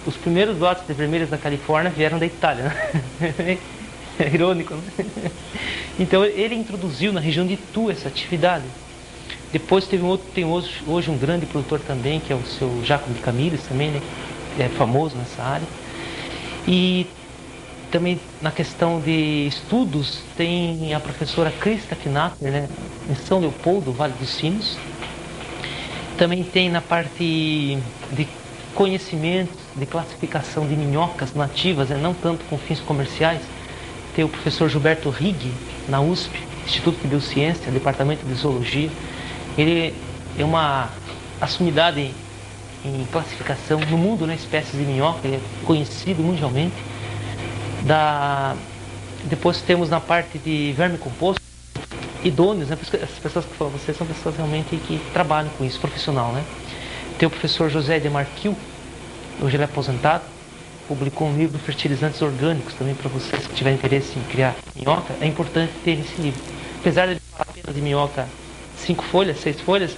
os primeiros lotes de vermelhas da Califórnia vieram da Itália, né? É irônico, né? Então ele introduziu na região de Itu essa atividade. Depois teve um outro, tem hoje um grande produtor também, que é o seu Jacob de Camilles também, né? É famoso nessa área. E também na questão de estudos tem a professora Krista Knatter, né? Em São Leopoldo, Vale dos Sinos. Também tem na parte de conhecimento, de classificação de minhocas nativas, né? Não tanto com fins comerciais. Tem o professor Gilberto Rigg, na USP, Instituto de Biociência, Departamento de Zoologia. Ele é uma sumidade em classificação no mundo, né, espécies de minhoca, ele é conhecido mundialmente. Depois temos na parte de verme composto, idôneos, né, as pessoas que falam, vocês são pessoas realmente que trabalham com isso, profissional, né. Tem o professor José de Marquil, hoje ele é aposentado, publicou um livro de fertilizantes orgânicos também para vocês que tiverem interesse em criar minhoca, é importante ter esse livro. Apesar de ele falar apenas de minhoca 5 folhas, 6 folhas,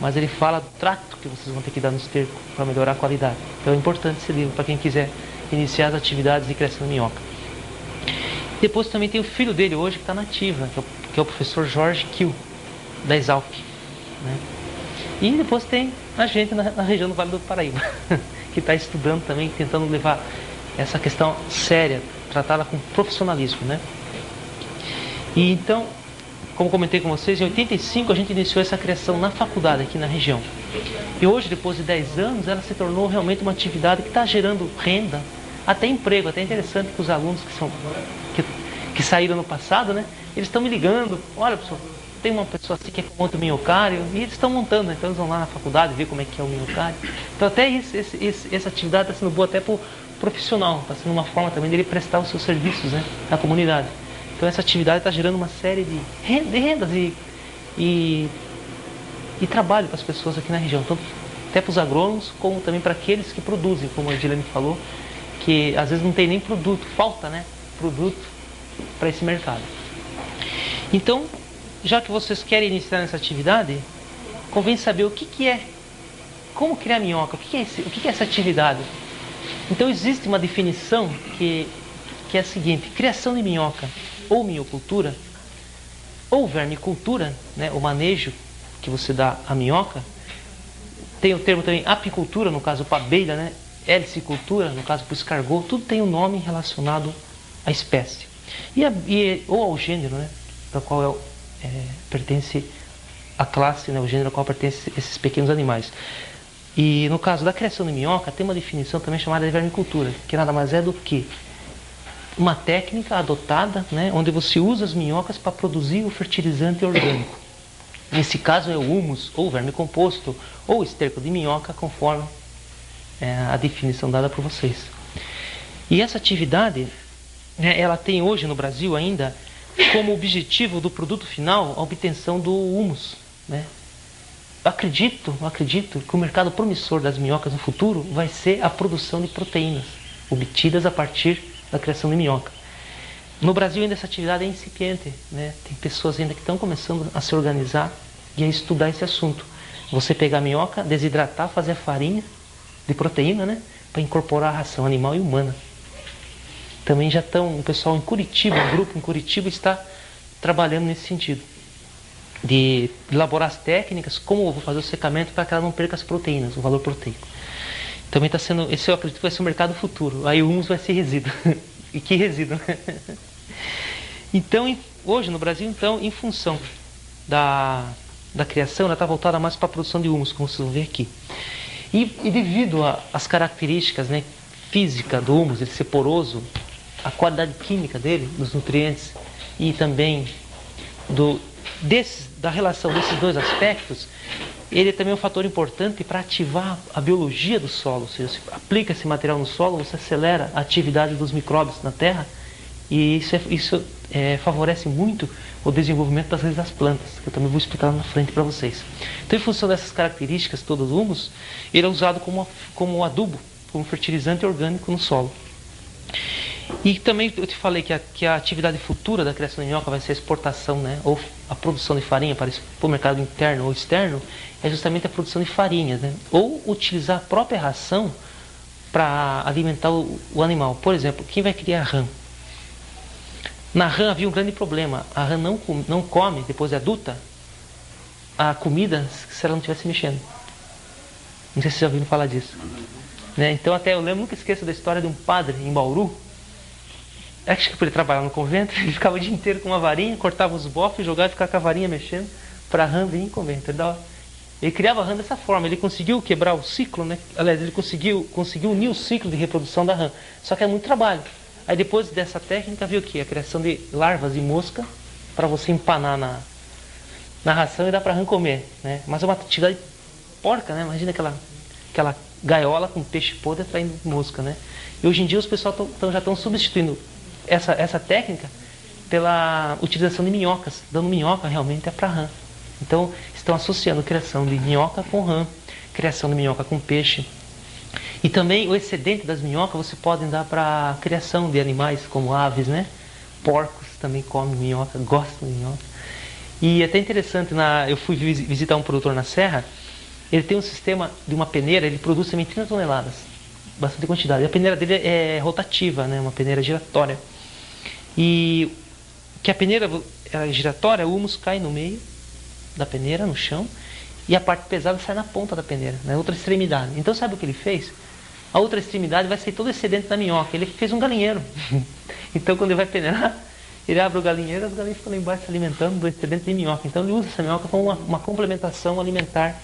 mas ele fala do trato que vocês vão ter que dar no esterco para melhorar a qualidade. Então é importante esse livro para quem quiser iniciar as atividades de criação de minhoca. Depois também tem o filho dele hoje que está na ativa, que é o professor Jorge Kiel, da Exalc, né? E depois tem a gente na região do Vale do Paraíba, que está estudando também, tentando levar essa questão séria, tratá-la com profissionalismo, né? E então, como comentei com vocês, em 85 a gente iniciou essa criação na faculdade aqui na região. E hoje, depois de 10 anos, ela se tornou realmente uma atividade que está gerando renda, até emprego, até interessante que os alunos que saíram no passado, né? Eles estão me ligando, olha professor, tem uma pessoa assim que é com outro minhocário, e eles estão montando, né? Então eles vão lá na faculdade ver como é que é o minhocário. Então até essa atividade está sendo boa até para o profissional, está sendo uma forma também dele prestar os seus serviços, né, na comunidade. Então essa atividade está gerando uma série de rendas e trabalho para as pessoas aqui na região, tanto até para os agrônomos, como também para aqueles que produzem, como a Edilene falou, que às vezes não tem nem produto, falta, né, produto para esse mercado. Então, já que vocês querem iniciar nessa atividade, convém saber o que é, como criar minhoca, o que é essa atividade. Então existe uma definição que é a seguinte: criação de minhoca ou minhocultura ou vermicultura, né, o manejo que você dá à minhoca. Tem o termo também apicultura, no caso para abelha, né, helicicultura, no caso para o escargot, tudo tem um nome relacionado à espécie. Ou ao gênero, né, para qual pertence a classe, né, o gênero ao qual pertence esses pequenos animais. E no caso da criação de minhoca, tem uma definição também chamada de vermicultura, que nada mais é do que uma técnica adotada, né, onde você usa as minhocas para produzir o fertilizante orgânico. Nesse caso é o humus, ou vermicomposto, ou esterco de minhoca, conforme a definição dada por vocês. E essa atividade, né, ela tem hoje no Brasil ainda como objetivo do produto final a obtenção do humus, né? Acredito que o mercado promissor das minhocas no futuro vai ser a produção de proteínas obtidas a partir da criação de minhoca. No Brasil ainda essa atividade é incipiente, né? Tem pessoas ainda que estão começando a se organizar e a estudar esse assunto. Você pegar a minhoca, desidratar, fazer a farinha de proteína, né, para incorporar a ração animal e humana. Também já estão, o pessoal em Curitiba, um grupo em Curitiba está trabalhando nesse sentido, de elaborar as técnicas, como eu vou fazer o secamento para que ela não perca as proteínas, o valor proteico. Também está sendo, esse eu acredito que vai ser o mercado futuro. Aí o humus vai ser resíduo. E que resíduo, né? Então, hoje no Brasil, então, em função da criação, ela está voltada mais para a produção de humus, como vocês vão ver aqui. E devido às características, né, físicas do humus, ele ser poroso, a qualidade química dele, dos nutrientes, e também da relação desses dois aspectos, ele é também um fator importante para ativar a biologia do solo. Ou seja, se aplica esse material no solo, você acelera a atividade dos micróbios na terra, e isso favorece muito o desenvolvimento das raízes das plantas, que eu também vou explicar lá na frente para vocês. Então, em função dessas características todas do humus, ele é usado como adubo, como fertilizante orgânico no solo. E também eu te falei que a atividade futura da criação de minhoca vai ser a exportação, né, ou a produção de farinha para o mercado interno ou externo, é justamente a produção de farinhas, né, ou utilizar a própria ração para alimentar o animal. Por exemplo, quem vai criar rã? Na rã havia um grande problema. A rã não come, depois de adulta, a comida se ela não estivesse mexendo. Não sei se vocês já ouviram falar disso. Né? Então até eu lembro, nunca esqueço da história de um padre em Bauru. Acho que por ele trabalhar no convento, ele ficava o dia inteiro com uma varinha, cortava os bofes, jogava e ficava com a varinha mexendo para a rã vir em convento. Ele criava a rã dessa forma, ele conseguiu quebrar o ciclo, né? Aliás, ele conseguiu unir o ciclo de reprodução da rã. Só que é muito trabalho. Aí depois dessa técnica veio o quê? A criação de larvas de mosca para você empanar na ração e dar para a rã comer. Né? Mas é uma atividade porca, né? Imagina aquela gaiola com peixe podre atraindo mosca. Né? E hoje em dia os pessoal já estão substituindo essa técnica pela utilização de minhocas, dando minhoca realmente para a rã. Então, estão associando a criação de minhoca com rã, criação de minhoca com peixe. E também o excedente das minhocas você pode dar para criação de animais como aves, né? Porcos também comem minhoca, gostam de minhoca. E é até interessante, eu fui visitar um produtor na Serra, ele tem um sistema de uma peneira, ele produz também 30 toneladas, bastante quantidade. E a peneira dele é rotativa, né? Uma peneira giratória. E que a peneira giratória, o humus cai no meio da peneira, no chão, e a parte pesada sai na ponta da peneira, na outra extremidade. Então sabe o que ele fez? A outra extremidade vai sair todo excedente da minhoca. Ele fez um galinheiro. Então quando ele vai peneirar, ele abre o galinheiro, as galinhas ficam lá embaixo se alimentando do excedente de minhoca. Então ele usa essa minhoca como uma complementação alimentar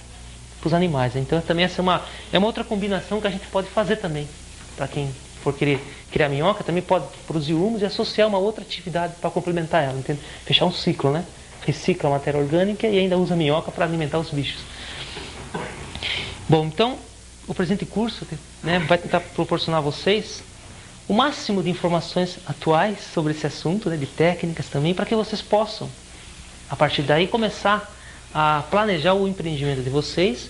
para os animais. Então também essa é uma outra combinação que a gente pode fazer também. Para quem for querer criar minhoca, também pode produzir humus e associar uma outra atividade para complementar ela. Entende? Fechar um ciclo, né? Recicla a matéria orgânica e ainda usa a minhoca para alimentar os bichos. Bom, então o presente curso, né, vai tentar proporcionar a vocês o máximo de informações atuais sobre esse assunto, né, de técnicas também, para que vocês possam, a partir daí, começar a planejar o empreendimento de vocês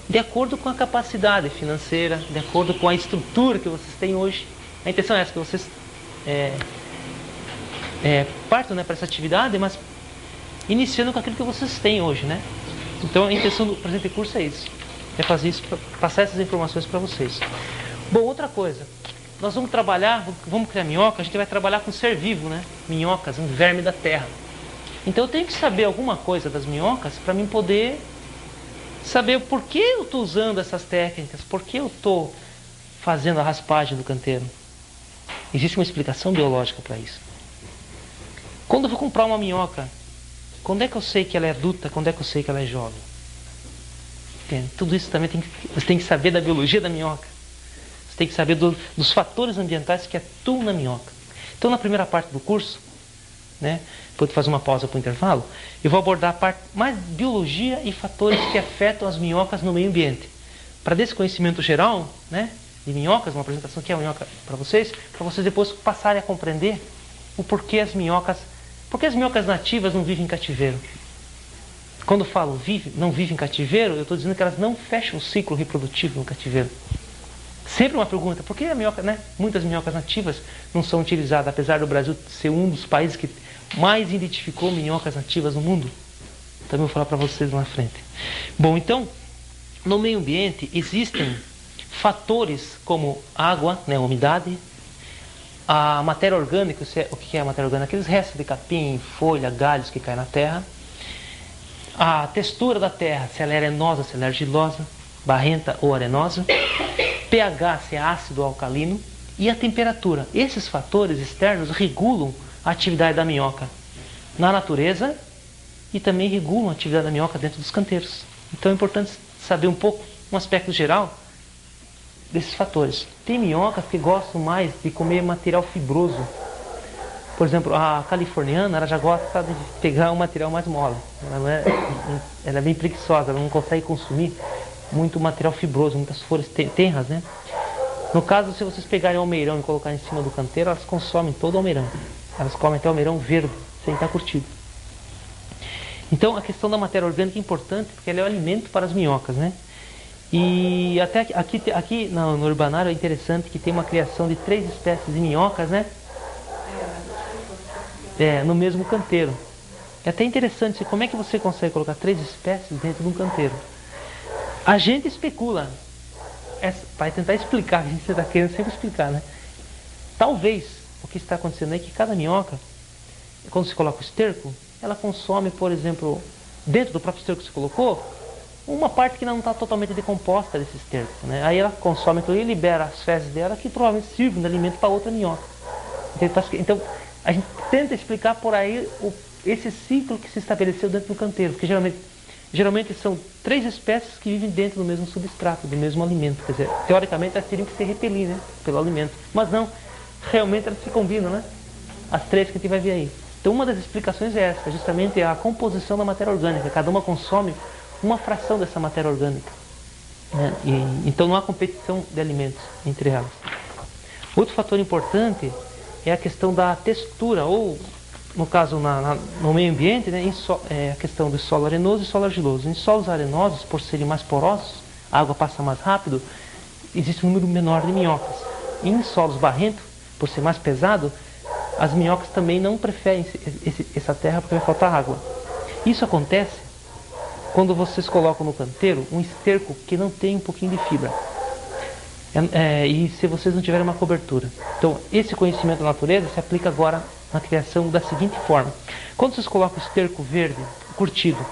de acordo com a capacidade financeira, de acordo com a estrutura que vocês têm hoje. A intenção é essa, que vocês partam, né, para essa atividade, mas iniciando com aquilo que vocês têm hoje, né? Então a intenção do presente curso é isso. É fazer isso, passar essas informações para vocês. Bom, outra coisa. Nós vamos criar minhoca, a gente vai trabalhar com ser vivo, né? Minhocas, um verme da terra. Então eu tenho que saber alguma coisa das minhocas para mim poder saber por que eu estou usando essas técnicas, por que eu estou fazendo a raspagem do canteiro. Existe uma explicação biológica para isso. Quando eu vou comprar uma minhoca, quando é que eu sei que ela é adulta, quando é que eu sei que ela é jovem? Entende? Tudo isso também você tem que saber da biologia da minhoca. Você tem que saber dos fatores ambientais que atuam na minhoca. Então, na primeira parte do curso, né, depois de fazer uma pausa para o intervalo, eu vou abordar a parte mais biologia e fatores que afetam as minhocas no meio ambiente. Para desse conhecimento geral, né, de minhocas, uma apresentação que é a minhoca para vocês depois passarem a compreender o porquê as minhocas nativas não vivem em cativeiro. Quando eu falo não vivem em cativeiro, eu estou dizendo que elas não fecham o ciclo reprodutivo no cativeiro. Sempre uma pergunta, por que muitas minhocas nativas não são utilizadas, apesar do Brasil ser um dos países que mais identificou minhocas nativas no mundo? Também vou falar para vocês lá na frente. Bom, então, no meio ambiente existem fatores como água, né, umidade, a matéria orgânica. O que é a matéria orgânica? Aqueles restos de capim, folha, galhos que caem na terra. A textura da terra, se ela é arenosa, se ela é argilosa, barrenta ou arenosa. pH, se é ácido ou alcalino. E a temperatura. Esses fatores externos regulam a atividade da minhoca na natureza e também regulam a atividade da minhoca dentro dos canteiros. Então é importante saber um pouco, um aspecto geral desses fatores. Tem minhocas que gostam mais de comer material fibroso. Por exemplo, a californiana, ela já gosta de pegar um material mais mole. Ela é bem preguiçosa, ela não consegue consumir muito material fibroso, muitas folhas tenras, né? No caso, se vocês pegarem o almeirão e colocarem em cima do canteiro, elas consomem todo o almeirão. Elas comem até o almeirão verde, sem estar curtido. Então, a questão da matéria orgânica é importante, porque ela é o alimento para as minhocas, né? E até aqui no Urbanário é interessante que tem uma criação de 3 espécies de minhocas, né? No mesmo canteiro. É até interessante, como é que você consegue colocar 3 espécies dentro de um canteiro? A gente especula para tentar explicar, a gente está querendo sempre explicar, né? Talvez o que está acontecendo é que cada minhoca, quando se coloca o esterco, ela consome, por exemplo, dentro do próprio esterco que você colocou, uma parte que não está totalmente decomposta desse esterco, né? Aí ela consome aquilo e libera as fezes dela, que provavelmente sirvam de alimento para outra minhoca. Então, a gente tenta explicar por aí esse ciclo que se estabeleceu dentro do canteiro, porque geralmente são 3 espécies que vivem dentro do mesmo substrato, do mesmo alimento. Quer dizer, teoricamente elas teriam que se repelir, né, pelo alimento, mas não, realmente elas se combinam, né? As 3 que a gente vai ver aí. Então uma das explicações é essa, justamente a composição da matéria orgânica. Cada uma consome uma fração dessa matéria orgânica, né? Então não há competição de alimentos entre elas. Outro fator importante é a questão da textura, ou no caso no meio ambiente, né, a questão do solo arenoso e solo argiloso. Em solos arenosos, por serem mais porosos, a água passa mais rápido, existe um número menor de minhocas. Em solos barrentos, por ser mais pesado, as minhocas também não preferem essa terra porque vai faltar água. Isso acontece quando vocês colocam no canteiro um esterco que não tem um pouquinho de fibra. E se vocês não tiverem uma cobertura. Então, esse conhecimento da natureza se aplica agora na criação da seguinte forma. Quando vocês colocam o esterco verde, curtido,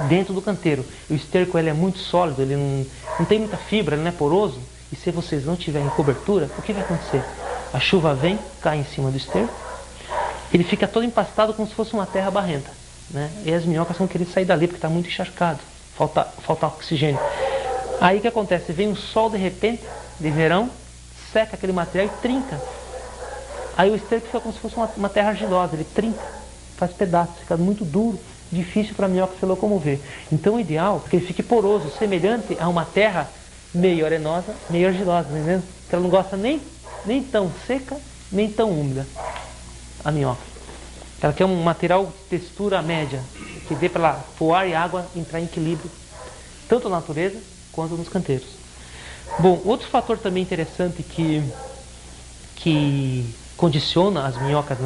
dentro do canteiro, o esterco ele é muito sólido, ele não tem muita fibra, ele não é poroso, e se vocês não tiverem cobertura, o que vai acontecer? A chuva vem, cai em cima do esterco, ele fica todo empastado como se fosse uma terra barrenta, né? E as minhocas vão querer sair dali porque está muito encharcado, falta oxigênio. Aí o que acontece? Vem um sol de repente, de verão, seca aquele material e trinca. Aí o esterco fica como se fosse uma terra argilosa, ele trinca, faz pedaços, fica muito duro, difícil para a minhoca se locomover. Então o ideal é que ele fique poroso, semelhante a uma terra meio arenosa, meio argilosa, entendeu? Que ela não gosta nem tão seca, nem tão úmida, a minhoca. Ela quer um material de textura média, que dê para o ar e a água entrar em equilíbrio, tanto na natureza quanto nos canteiros. Bom, outro fator também interessante que condiciona as minhocas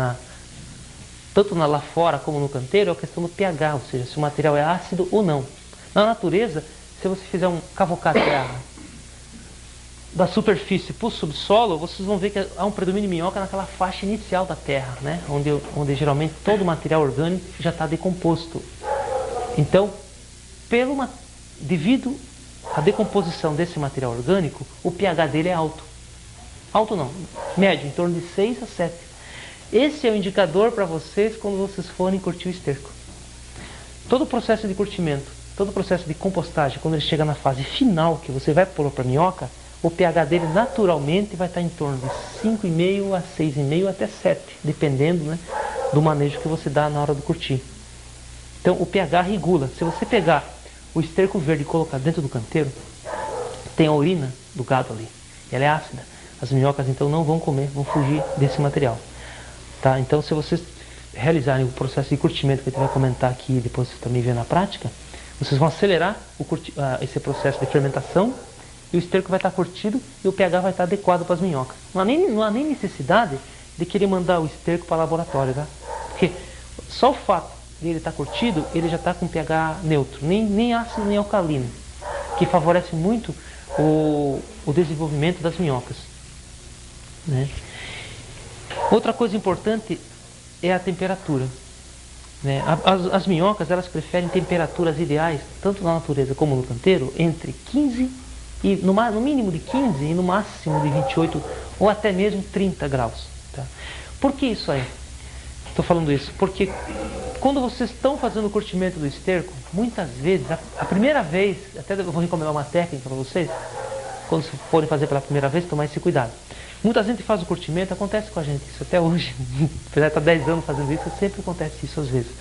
tanto lá fora como no canteiro é a questão do pH, ou seja, se o material é ácido ou não. Na natureza, se você fizer cavocar a terra da superfície para o subsolo, vocês vão ver que há um predomínio de minhoca naquela faixa inicial da terra, né? onde geralmente todo o material orgânico já está decomposto. Então, devido à decomposição desse material orgânico, o pH dele é alto. Alto não, médio, em torno de 6 a 7. Esse é o indicador para vocês quando vocês forem curtir o esterco. Todo o processo de curtimento, todo o processo de compostagem, quando ele chega na fase final, que você vai pôr para a minhoca, o pH dele naturalmente vai estar em torno de 5,5 a 6,5 até 7, dependendo, né, do manejo que você dá na hora do curtir. Então o pH regula. Se você pegar o esterco verde e colocar dentro do canteiro, tem a urina do gado ali, ela é ácida. As minhocas então não vão comer, vão fugir desse material. Tá? Então se vocês realizarem o processo de curtimento que a gente vai comentar aqui, depois vocês também ver na prática, vocês vão acelerar esse processo de fermentação, e o esterco vai estar curtido e o pH vai estar adequado para as minhocas. Não há nem necessidade de querer mandar o esterco para o laboratório, tá? Porque só o fato de ele estar curtido, ele já está com pH neutro, nem ácido nem alcalino, que favorece muito o desenvolvimento das minhocas, né? Outra coisa importante é a temperatura, né? As minhocas elas preferem temperaturas ideais, tanto na natureza como no canteiro, entre 15 e no mínimo de 15 e no máximo de 28 ou até mesmo 30 graus. Tá? Por que isso aí? Estou falando isso porque quando vocês estão fazendo o curtimento do esterco, muitas vezes, a primeira vez, até eu vou recomendar uma técnica para vocês, quando vocês forem fazer pela primeira vez, tomar esse cuidado. Muita gente faz o curtimento, acontece com a gente isso até hoje, apesar de estar 10 anos fazendo isso, sempre acontece isso às vezes.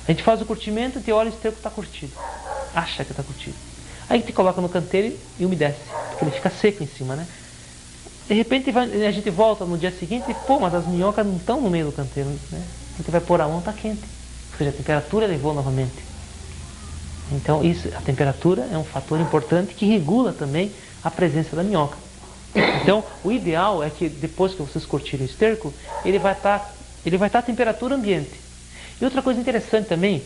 A gente faz o curtimento e olha o esterco está curtido, acha que está curtido. Aí a gente coloca no canteiro e umedece, porque ele fica seco em cima, né? De repente a gente volta no dia seguinte e, pô, mas as minhocas não estão no meio do canteiro, né? A gente vai pôr a mão, está quente. Ou seja, a temperatura elevou novamente. Então a temperatura é um fator importante que regula também a presença da minhoca. Então o ideal é que depois que vocês curtirem o esterco, ele vai estar à temperatura ambiente. E outra coisa interessante também,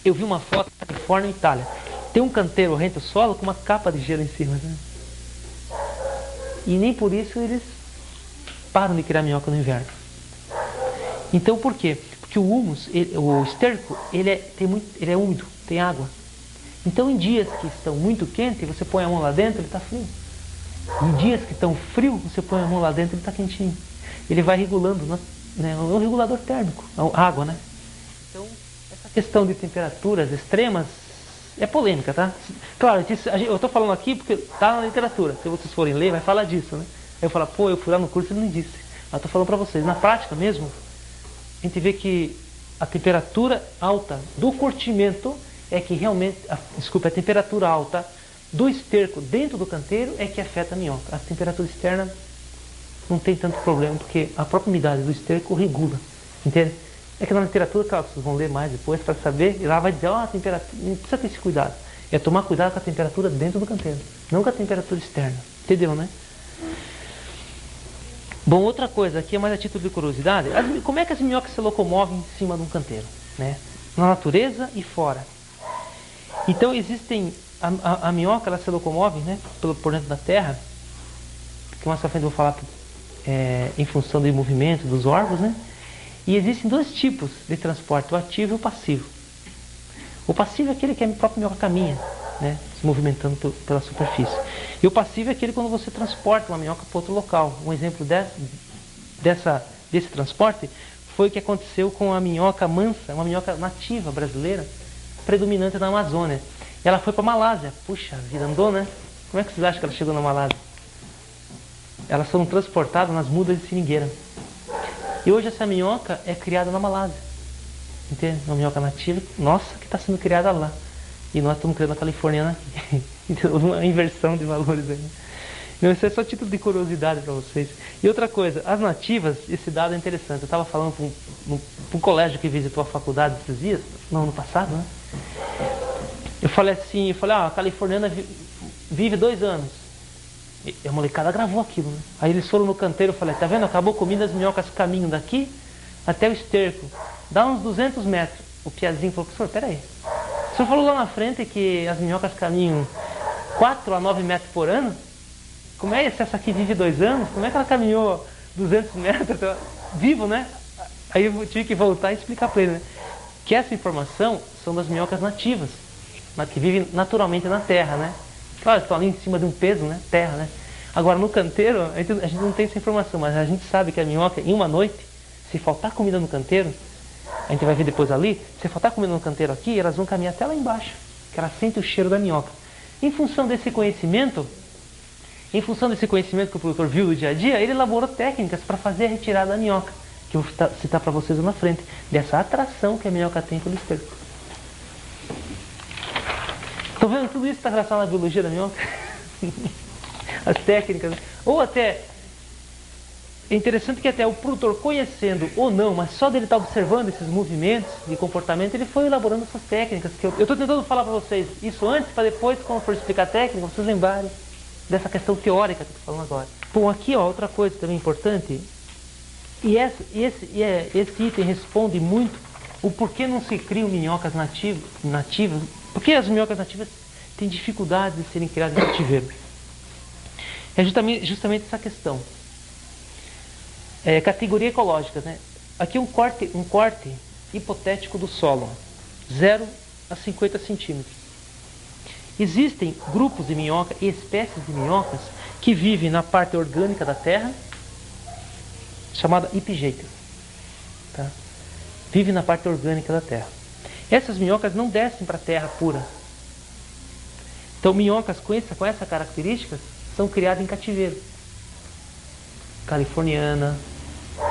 eu vi uma foto da Califórnia, Itália. Tem um canteiro rente ao solo com uma capa de gelo em cima, né? E nem por isso eles param de criar minhoca no inverno. Então por quê? Porque o humus, o esterco, ele é úmido, tem água. Então em dias que estão muito quentes, você põe a mão lá dentro, ele está frio. Em dias que estão frios, você põe a mão lá dentro, ele está quentinho. Ele vai regulando, né? É um regulador térmico, a água, né? Então, essa questão de temperaturas extremas é polêmica, tá? Claro, eu estou falando aqui porque está na literatura. Se vocês forem ler, vai falar disso, né? Aí eu falo, pô, eu fui lá no curso e ele não disse. Mas estou falando para vocês, na prática mesmo, a gente vê que a temperatura alta do curtimento é que realmente, a temperatura alta do esterco dentro do canteiro é que afeta a minhoca. A temperatura externa não tem tanto problema, porque a própria umidade do esterco regula, entende? É que na literatura, claro, vocês vão ler mais depois para saber, e lá vai dizer, a temperatura, não precisa ter esse cuidado. É tomar cuidado com a temperatura dentro do canteiro, não com a temperatura externa, entendeu, né? Bom, outra coisa, aqui é mais a título de curiosidade, como é que as minhocas se locomovem em cima de um canteiro, né? Na natureza e fora. Então existem, a minhoca ela se locomove, né, por dentro da terra, que mais pra frente eu vou falar em função do movimento dos órgãos, né? E existem dois tipos de transporte, o ativo e o passivo. O passivo é aquele que a própria minhoca caminha, né, se movimentando pela superfície. E o passivo é aquele quando você transporta uma minhoca para outro local. Um exemplo desse transporte foi o que aconteceu com a minhoca mansa, uma minhoca nativa brasileira, predominante na Amazônia. Ela foi para a Malásia. Puxa vida, andou, né? Como é que vocês acham que ela chegou na Malásia? Elas foram transportadas nas mudas de seringueira. E hoje essa minhoca é criada na Malásia. Entende? Uma minhoca nativa, nossa, que está sendo criada lá. E nós estamos criando a californiana aqui. Então, uma inversão de valores aí. Não, isso é só título de curiosidade para vocês. E outra coisa, as nativas, esse dado é interessante. Eu estava falando para um colégio que visitou a faculdade esses dias, não, no passado, né? Eu falei assim, a californiana vive 2 anos. E a molecada gravou aquilo, né? Aí eles foram no canteiro, eu falei, tá vendo? Acabou comida, as minhocas caminham daqui até o esterco. Dá uns 200 metros. O piazinho falou, professor, peraí. O senhor falou lá na frente que as minhocas caminham 4 a 9 metros por ano? Como é se essa aqui vive 2 anos? Como é que ela caminhou 200 metros? Vivo, né? Aí eu tive que voltar e explicar para ele, né? Que essa informação são das minhocas nativas, que vivem naturalmente na terra, né? Claro, estão ali em cima de um peso, né? Terra, né? Agora, no canteiro, a gente não tem essa informação, mas a gente sabe que a minhoca, em uma noite, se faltar comida no canteiro, a gente vai ver depois ali, se faltar comida no canteiro aqui, elas vão caminhar até lá embaixo, que elas sentem o cheiro da minhoca. Em função desse conhecimento que o produtor viu do dia a dia, ele elaborou técnicas para fazer a retirada da minhoca, que eu vou citar para vocês lá na frente, dessa atração que a minhoca tem pelo esterco. Estão vendo? Tudo isso está relacionado à biologia da minhoca? As técnicas. Ou até, é interessante que até o produtor, conhecendo ou não, mas só dele estar observando esses movimentos de comportamento, ele foi elaborando essas técnicas. Que eu estou tentando falar para vocês isso antes, para depois, quando for explicar a técnica, vocês lembrarem dessa questão teórica que eu estou falando agora. Bom, aqui ó, outra coisa também importante, e esse item responde muito o porquê não se criam minhocas nativas, porque as minhocas nativas têm dificuldade de serem criadas em cativeiro. É justamente essa questão. Categoria ecológica, né? Aqui um corte hipotético do solo, 0 a 50 centímetros. Existem grupos de minhoca e espécies de minhocas que vivem na parte orgânica da terra, chamada epigêita. Tá? Vivem na parte orgânica da terra. Essas minhocas não descem para a terra pura. Então, minhocas com essa característica são criadas em cativeiro. Californiana,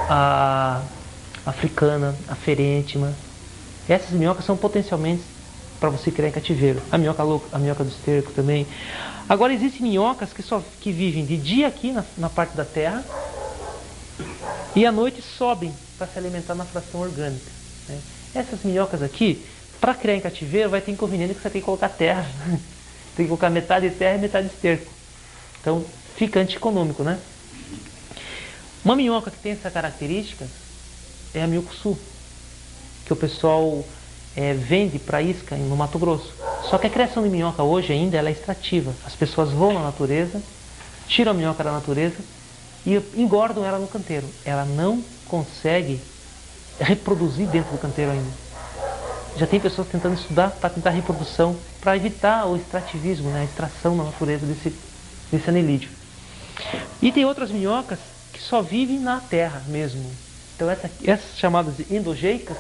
a africana, a ferêntima. Essas minhocas são potencialmente para você criar em cativeiro. A minhoca louca, a minhoca do esterco também. Agora existem minhocas que vivem de dia aqui na parte da terra e à noite sobem para se alimentar na fração orgânica. Né? Essas minhocas aqui, para criar em cativeiro, vai ter inconveniente que você tem que colocar terra. Tem que colocar metade de terra e metade de esterco. Então fica antieconômico, né? Uma minhoca que tem essa característica é a miucçu, que o pessoal vende para isca no Mato Grosso. Só que a criação de minhoca hoje ainda ela é extrativa. As pessoas vão na natureza, tiram a minhoca da natureza e engordam ela no canteiro. Ela não consegue reproduzir dentro do canteiro ainda. Já tem pessoas tentando estudar para tentar reprodução, para evitar o extrativismo, né, a extração na natureza desse anelídeo. E tem outras minhocas que só vivem na terra mesmo. Então essas chamadas de endogeicas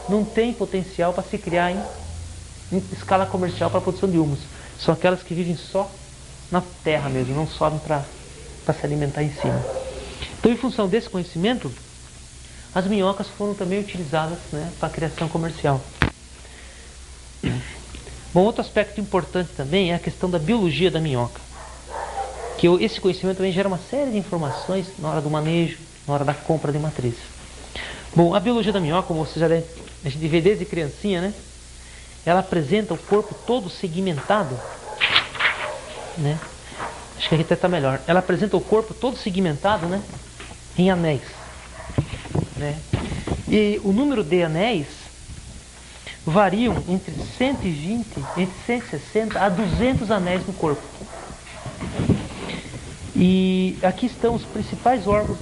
não têm potencial para se criar em escala comercial para a produção de humus. São aquelas que vivem só na terra mesmo, não sobem para se alimentar em cima. Então, em função desse conhecimento, as minhocas foram também utilizadas, né, para a criação comercial. Bom, outro aspecto importante também é a questão da biologia da minhoca. Que esse conhecimento também gera uma série de informações na hora do manejo, na hora da compra de matriz. Bom, a biologia da minhoca, como você a gente vê desde criancinha, né? Ela apresenta o corpo todo segmentado, né? Acho que aqui até está melhor. Ela apresenta o corpo todo segmentado, né, em anéis, né? E o número de anéis variam entre 120, entre 160 a 200 anéis no corpo. E aqui estão os principais órgãos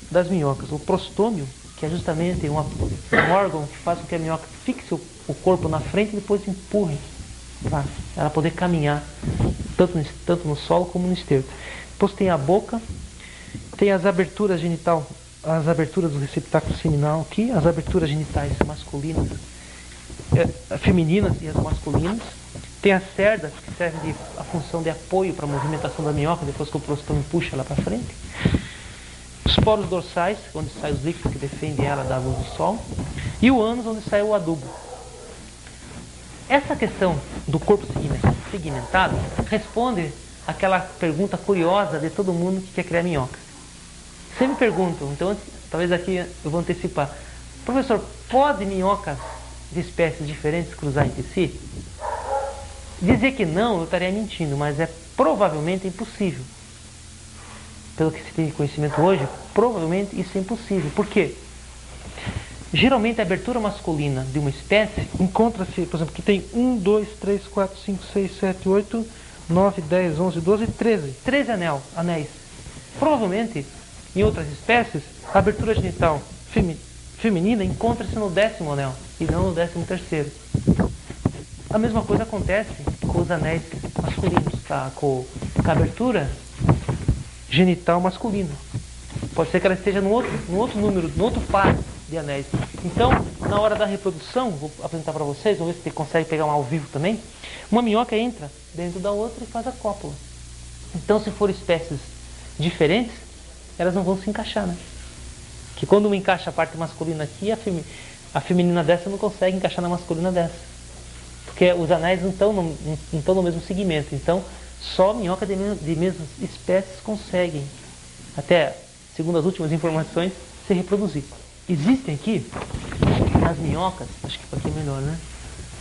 das minhocas. O prostômio, que é justamente um órgão que faz com que a minhoca fixe o corpo na frente e depois empurre para ela poder caminhar tanto no solo como no esterco. Depois tem a boca, tem as aberturas genital, as aberturas do receptáculo seminal aqui, as aberturas genitais masculinas, femininas e as masculinas. Tem as cerdas, que servem a função de apoio para a movimentação da minhoca, depois que o prostômio puxa ela para frente. Os poros dorsais, onde saem os líquidos que defendem ela da luz do sol. E o ânus, onde sai o adubo. Essa questão do corpo segmentado responde àquela pergunta curiosa de todo mundo que quer criar minhoca. Sempre me perguntam, então talvez aqui eu vou antecipar. Professor, pode minhocas de espécies diferentes cruzar entre si? Dizer que não, eu estaria mentindo, mas é provavelmente impossível. Pelo que se tem de conhecimento hoje, provavelmente isso é impossível. Por quê? Geralmente a abertura masculina de uma espécie encontra-se, por exemplo, que tem 1, 2, 3, 4, 5, 6, 7, 8, 9, 10, 11, 12, 13. 13 anéis. Provavelmente, em outras espécies, a abertura genital feminina encontra-se no 10º anel e não no 13º. A mesma coisa acontece com os anéis masculinos, tá? Com a abertura genital masculina. Pode ser que ela esteja no outro número, no outro par de anéis. Então, na hora da reprodução, vou apresentar para vocês, vamos ver se você consegue pegar um ao vivo também. Uma minhoca entra dentro da outra e faz a cópula. Então, se for espécies diferentes, elas não vão se encaixar, né? Que quando uma encaixa a parte masculina aqui, a feminina dessa não consegue encaixar na masculina dessa. Porque os anéis não estão no mesmo segmento. Então, só minhoca de mesmas espécies conseguem, até segundo as últimas informações, se reproduzir. Existem aqui, nas minhocas, acho que para aqui é melhor, né?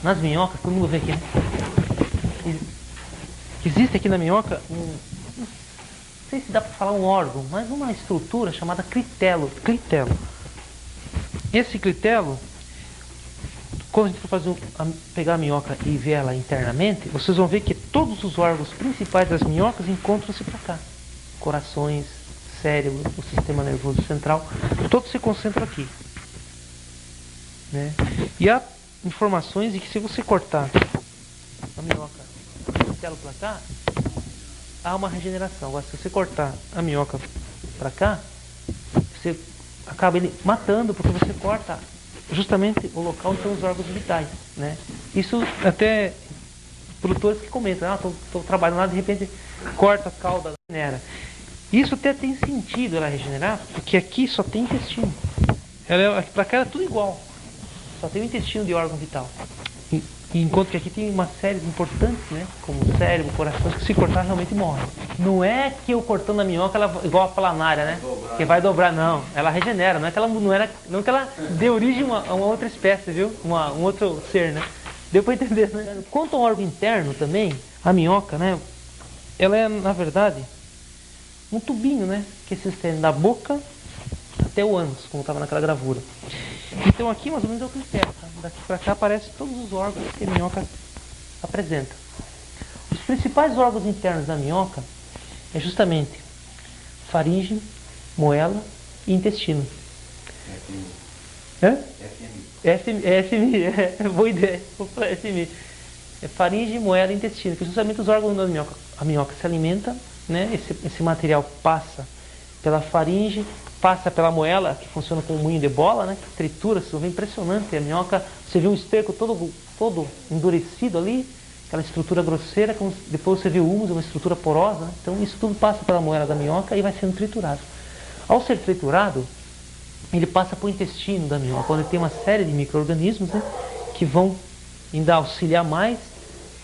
Nas minhocas, todo mundo vê aqui, né? Existe aqui na minhoca não sei se dá para falar um órgão, mas uma estrutura chamada clitelo. Esse clitelo, quando a gente for pegar a minhoca e ver ela internamente, vocês vão ver que todos os órgãos principais das minhocas encontram-se para cá. Corações, cérebro, o sistema nervoso central, todos se concentram aqui, né? E há informações de que se você cortar a minhoca para cá, há uma regeneração. Agora, se você cortar a minhoca para cá, você acaba ele matando, porque você corta justamente o local onde estão os órgãos vitais, né? Isso até produtores que comentam, estou trabalhando lá, de repente corta a cauda, regenera. Isso até tem sentido ela regenerar, porque aqui só tem intestino. Para cá é tudo igual, só tem o intestino de órgão vital. E enquanto que aqui tem uma série de importantes, né, como o cérebro, coração, que se cortar realmente morre. Não é que eu cortando a minhoca, ela igual a planária, né? Que vai dobrar, não. Ela regenera, não é que ela dê origem a uma outra espécie, viu? Um outro ser, né? Deu para entender, né? Quanto ao órgão interno também, a minhoca, né? Ela é, na verdade, um tubinho, né? Que se estende da boca até o ânus, como estava naquela gravura. Então aqui mais ou menos é o critério, tá? Daqui para cá aparecem todos os órgãos que a minhoca apresenta. Os principais órgãos internos da minhoca é justamente faringe, moela e intestino. FMI. FMI, é boa ideia. FMI. É faringe, moela e intestino, que são justamente os órgãos da minhoca. A minhoca se alimenta, né? Esse material passa pela faringe, passa pela moela, que funciona como um moinho de bola, né? Que tritura, isso é impressionante. A minhoca, você vê um esterco todo endurecido ali, aquela estrutura grosseira, depois você vê o húmus, uma estrutura porosa, né? Então isso tudo passa pela moela da minhoca e vai sendo triturado. Ao ser triturado, ele passa para o intestino da minhoca, onde tem uma série de micro-organismos, né, que vão ainda auxiliar mais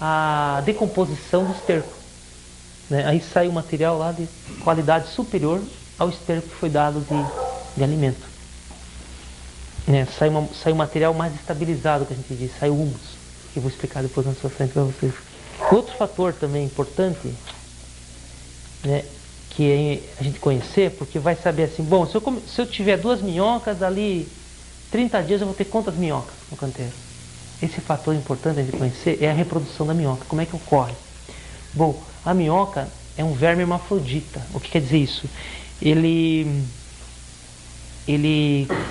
a decomposição do esterco. Né? Aí sai um material lá de qualidade superior ao esterco que foi dado de alimento. Né? Sai um material mais estabilizado, que a gente diz, sai o humus, que eu vou explicar depois na sua frente para vocês. Outro fator também importante, né, que a gente conhecer, porque vai saber assim, bom, se eu tiver 2 minhocas, ali 30 dias eu vou ter quantas minhocas no canteiro? Esse fator importante a gente conhecer é a reprodução da minhoca. Como é que ocorre? Bom, a minhoca é um verme hermafrodita. O que quer dizer isso? Ele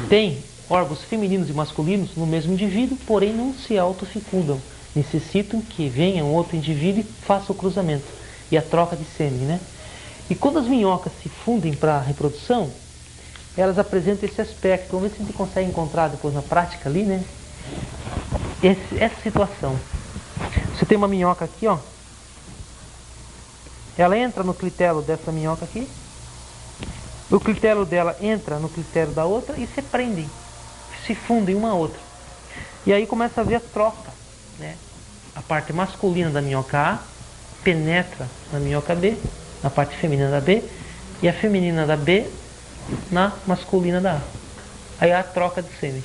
tem órgãos femininos e masculinos no mesmo indivíduo, porém não se autofecundam. Necessitam que venha um outro indivíduo e faça o cruzamento e a troca de sêmen, né? E quando as minhocas se fundem para a reprodução, elas apresentam esse aspecto. Vamos ver se a gente consegue encontrar depois na prática ali, né? Essa situação. Você tem uma minhoca aqui, ó. Ela entra no clitelo dessa minhoca aqui. O clitelo dela entra no clitelo da outra e se prendem. Se fundem uma a outra. E aí começa a haver a troca, né? A parte masculina da minhoca A penetra na minhoca B, na parte feminina da B, e a feminina da B na masculina da A. Aí há a troca de sêmen.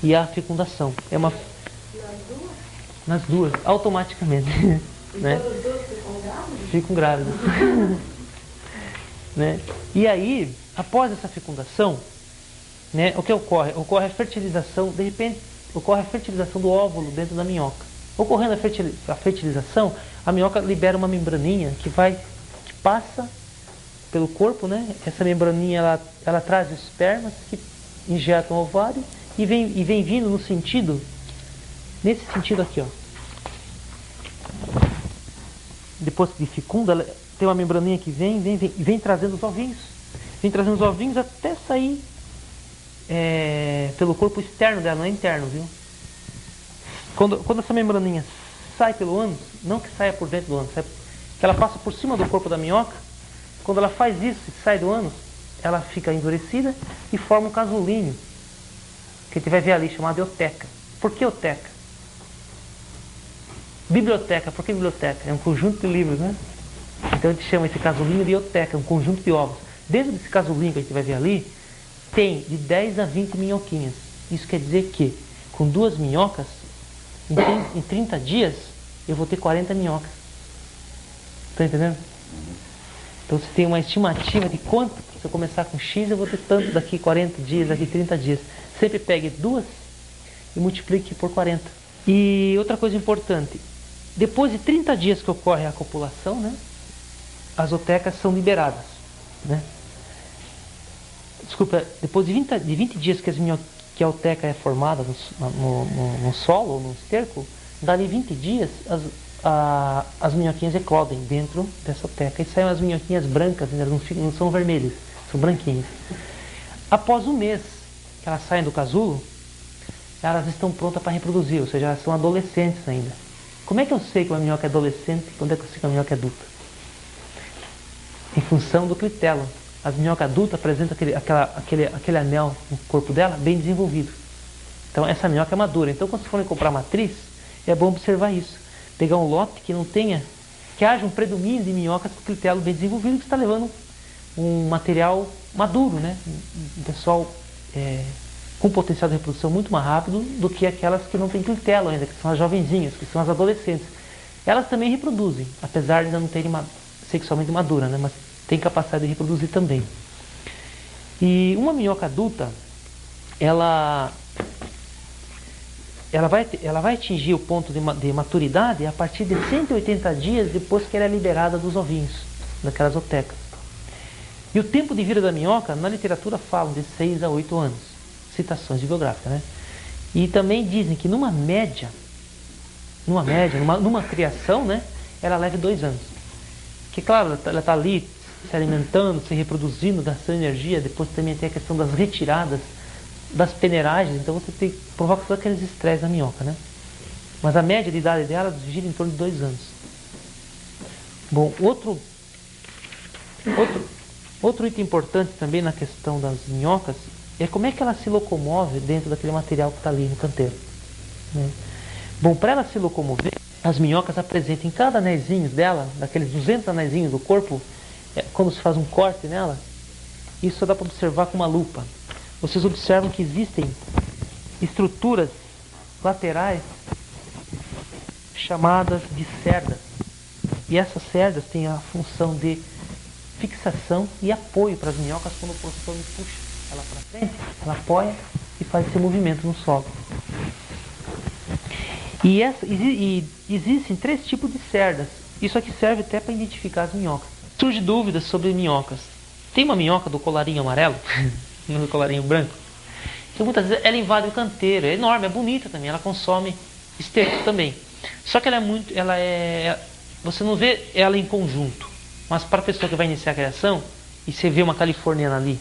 E a fecundação. É uma... Nas duas, automaticamente. Né? Todas as duas ficam grávidas? Ficam grávidas. Né? E aí, após essa fecundação, né, o que ocorre? Ocorre a fertilização, de repente, ocorre a fertilização do óvulo dentro da minhoca. Ocorrendo a fertilização, a minhoca libera uma membraninha que passa pelo corpo, né? Essa membraninha ela traz os espermas que injetam o ovário e vem vindo no sentido, nesse sentido aqui, ó. Depois de fecunda, ela tem uma membraninha que vem trazendo os ovinhos. Vem trazendo os ovinhos até sair pelo corpo externo dela, não é interno, viu? Quando essa membraninha sai pelo ânus, não que saia por dentro do ânus, que ela passa por cima do corpo da minhoca, quando ela faz isso e sai do ânus, ela fica endurecida e forma um casulinho, que a gente vai ver ali, chamado euteca. Por que euteca? Biblioteca, por que biblioteca? É um conjunto de livros, né? Então a gente chama esse casulinho de euteca, um conjunto de ovos. Dentro desse casulinho que a gente vai ver ali, tem de 10 a 20 minhoquinhas. Isso quer dizer que, com 2 minhocas, em 30 dias, eu vou ter 40 minhocas. Está entendendo? Então você tem uma estimativa de quanto, se eu começar com X, eu vou ter tanto daqui 40 dias, daqui 30 dias. Sempre pegue 2 e multiplique por 40. E outra coisa importante, depois de 30 dias que ocorre a copulação, né, as eutecas são liberadas. Né? Desculpa, depois de 20 dias que a euteca é formada no solo ou no esterco, dali 20 dias as minhoquinhas eclodem dentro dessa euteca e saem as minhoquinhas brancas, elas não são vermelhas, são branquinhas. Após um mês que elas saem do casulo, elas estão prontas para reproduzir, ou seja, elas são adolescentes ainda. Como é que eu sei que uma minhoca é adolescente e quando é que eu sei que uma minhoca é adulta? Em função do clitelo. As minhocas adultas apresentam aquele anel no corpo dela bem desenvolvido. Então essa minhoca é madura. Então quando vocês forem comprar matriz, é bom observar isso. Pegar um lote que não tenha, que haja um predomínio de minhocas com clitelo bem desenvolvido, que está levando um material maduro, né? Um pessoal com potencial de reprodução muito mais rápido do que aquelas que não têm clitelo ainda, que são as jovenzinhas, que são as adolescentes. Elas também reproduzem, apesar de ainda não terem sexualmente madura, né? Mas tem capacidade de reproduzir também. E uma minhoca adulta, ela vai atingir o ponto de maturidade a partir de 180 dias depois que ela é liberada dos ovinhos. daquelas otecas. E o tempo de vida da minhoca, na literatura falam de 6 a 8 anos, citações bibliográficas, né? E também dizem que numa criação, né, ela leva 2 anos. Que claro, ela está ali se alimentando, se reproduzindo, gastando energia. Depois também tem a questão das retiradas, das peneiragens. Então você provoca todos aqueles estresses na minhoca, né? Mas a média de idade dela gira em torno de 2 anos. Bom, outro item importante também na questão das minhocas é como é que ela se locomove dentro daquele material que está ali no canteiro, né? Bom, para ela se locomover, as minhocas apresentam em cada anéisinho dela, daqueles 200 anéisinhos do corpo, quando se faz um corte nela, isso só dá para observar com uma lupa. Vocês observam que existem estruturas laterais chamadas de cerdas. E essas cerdas têm a função de fixação e apoio para as minhocas quando o professor puxa ela para frente, ela apoia e faz esse movimento no solo. E existem 3 tipos de cerdas. Isso aqui serve até para identificar as minhocas. Surge dúvidas sobre minhocas. Tem uma minhoca do colarinho amarelo, no colarinho branco, que muitas vezes ela invade o canteiro. É enorme, é bonita também. Ela consome esterco também. Só que você não vê ela em conjunto. Mas para a pessoa que vai iniciar a criação, e você vê uma californiana ali,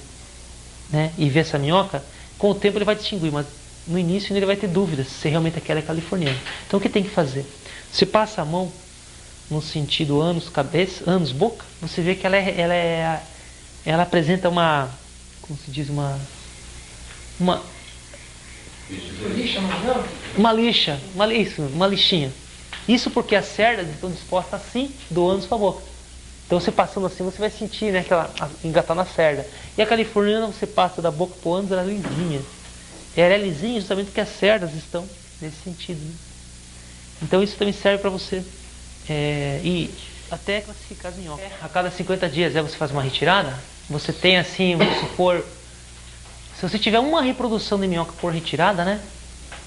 né, e vê essa minhoca, com o tempo ele vai distinguir, mas no início ele vai ter dúvidas se realmente aquela é californiana. Então o que tem que fazer? Você passa a mão no sentido ânus, cabeça, ânus, boca, você vê que ela apresenta uma, como se diz, uma lixinha. Isso porque as cerdas estão dispostas assim, do ânus para a boca. Então você passando assim, você vai sentir, né, que ela engatar na cerda. E a californiana, você passa da boca para o ânus, ela é lisinha. Ela é lisinha justamente porque as cerdas estão nesse sentido, né? Então isso também serve para você e até classificar as minhocas. A cada 50 dias você faz uma retirada, você tem assim, vamos supor, se você tiver uma reprodução de minhoca por retirada, né?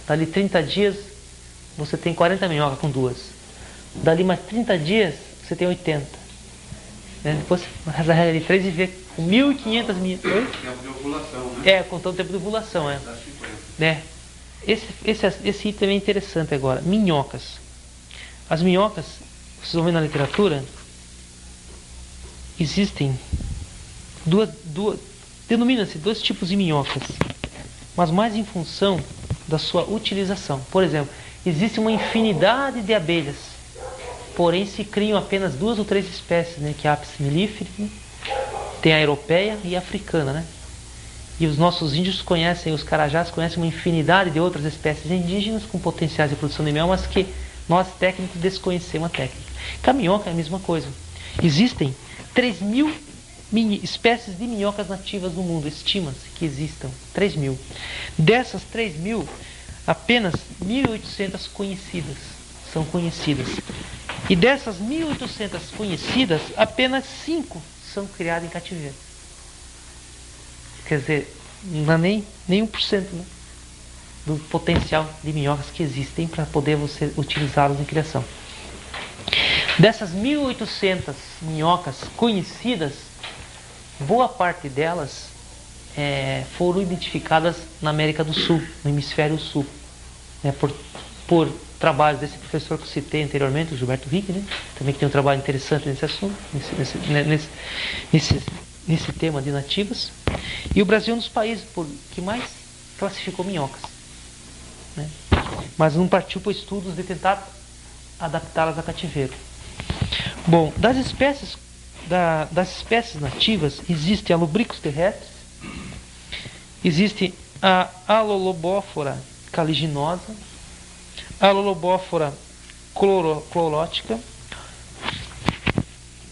Dali 30 dias você tem 40 minhocas com 2. Dali mais 30 dias você tem 80. Depois você regra de 3 e vê com 1.500 minhocas. Tempo de ovulação, né? Contando o tempo de ovulação, Esse item é interessante agora. Minhocas. As minhocas, vocês vão ver na literatura, existem denomina-se 2 tipos de minhocas, mas mais em função da sua utilização. Por exemplo, existe uma infinidade de abelhas, porém se criam apenas 2 ou 3 espécies, né, que é a Apis mellifera, né? Tem a europeia e a africana, né? E os nossos índios conhecem, os carajás conhecem uma infinidade de outras espécies indígenas com potenciais de produção de mel, mas que nós técnicos desconhecemos a técnica. Com a minhoca é a mesma coisa. Existem 3.000 espécies de minhocas nativas no mundo, estima-se que existam 3.000. Dessas 3.000, apenas 1.800 são conhecidas. E dessas 1.800 conhecidas, apenas 5 são criadas em cativeiro. Quer dizer, não é nem 1%, né, do potencial de minhocas que existem para poder você utilizá-los em criação. Dessas 1.800 minhocas conhecidas, boa parte delas foram identificadas na América do Sul, no hemisfério sul, né, por trabalhos desse professor que eu citei anteriormente, o Gilberto Rick, né, também que tem um trabalho interessante nesse assunto, nesse tema de nativas. E o Brasil é um dos países que mais classificou minhocas, né? Mas não partiu para estudos de tentar adaptá-las a cativeiro. Bom, das espécies nativas, existe a Lubricus terrestres, existe a Alolobófora caliginosa, a Alolobófora clorótica,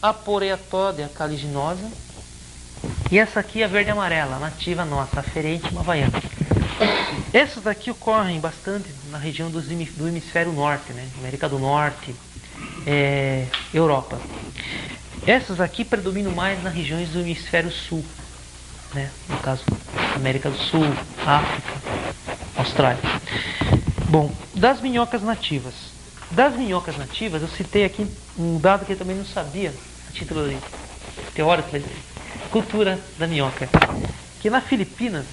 a Poreatódia caliginosa, e essa aqui é a verde amarela, nativa nossa, a Ferentinum havaiana. Essas daqui ocorrem bastante na região do hemisfério norte, né? América do Norte, Europa. Essas aqui predominam mais nas regiões do hemisfério sul, né? No caso, América do Sul, África, Austrália. Bom, das minhocas nativas. Das minhocas nativas, eu citei aqui um dado que eu também não sabia, a título teórico, mas cultura da minhoca. Que na Filipinas,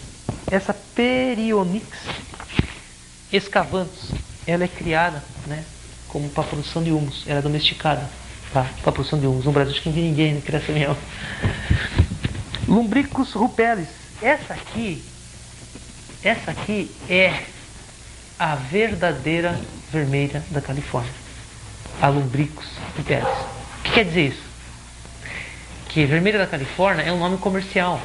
essa Perionyx escavanthus, ela é criada, né, como para a produção de humus. Ela é domesticada para a produção de humus. No Brasil, acho que não tem ninguém que cria essa minhoca. Lumbricus rupelis. Essa aqui é a verdadeira vermelha da Califórnia. A Lumbricus rupelis. O que quer dizer isso? Que vermelha da Califórnia é um nome comercial,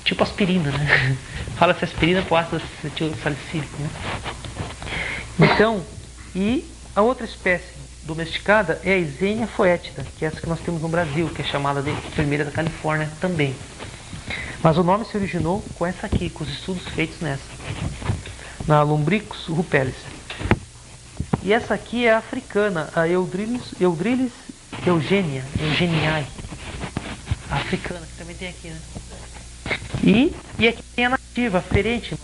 tipo aspirina, né? Fala-se aspirina com ácido salicílico, né? Então, e a outra espécie domesticada é a Eisenia foetida, que é essa que nós temos no Brasil, que é chamada de vermelha da Califórnia também. Mas o nome se originou com essa aqui, com os estudos feitos nessa, na Lumbricus rupelis. E essa aqui é a africana, a Eudrilus eugeniae, a africana, que também tem aqui, né? E aqui tem a nativa, a Ferentima,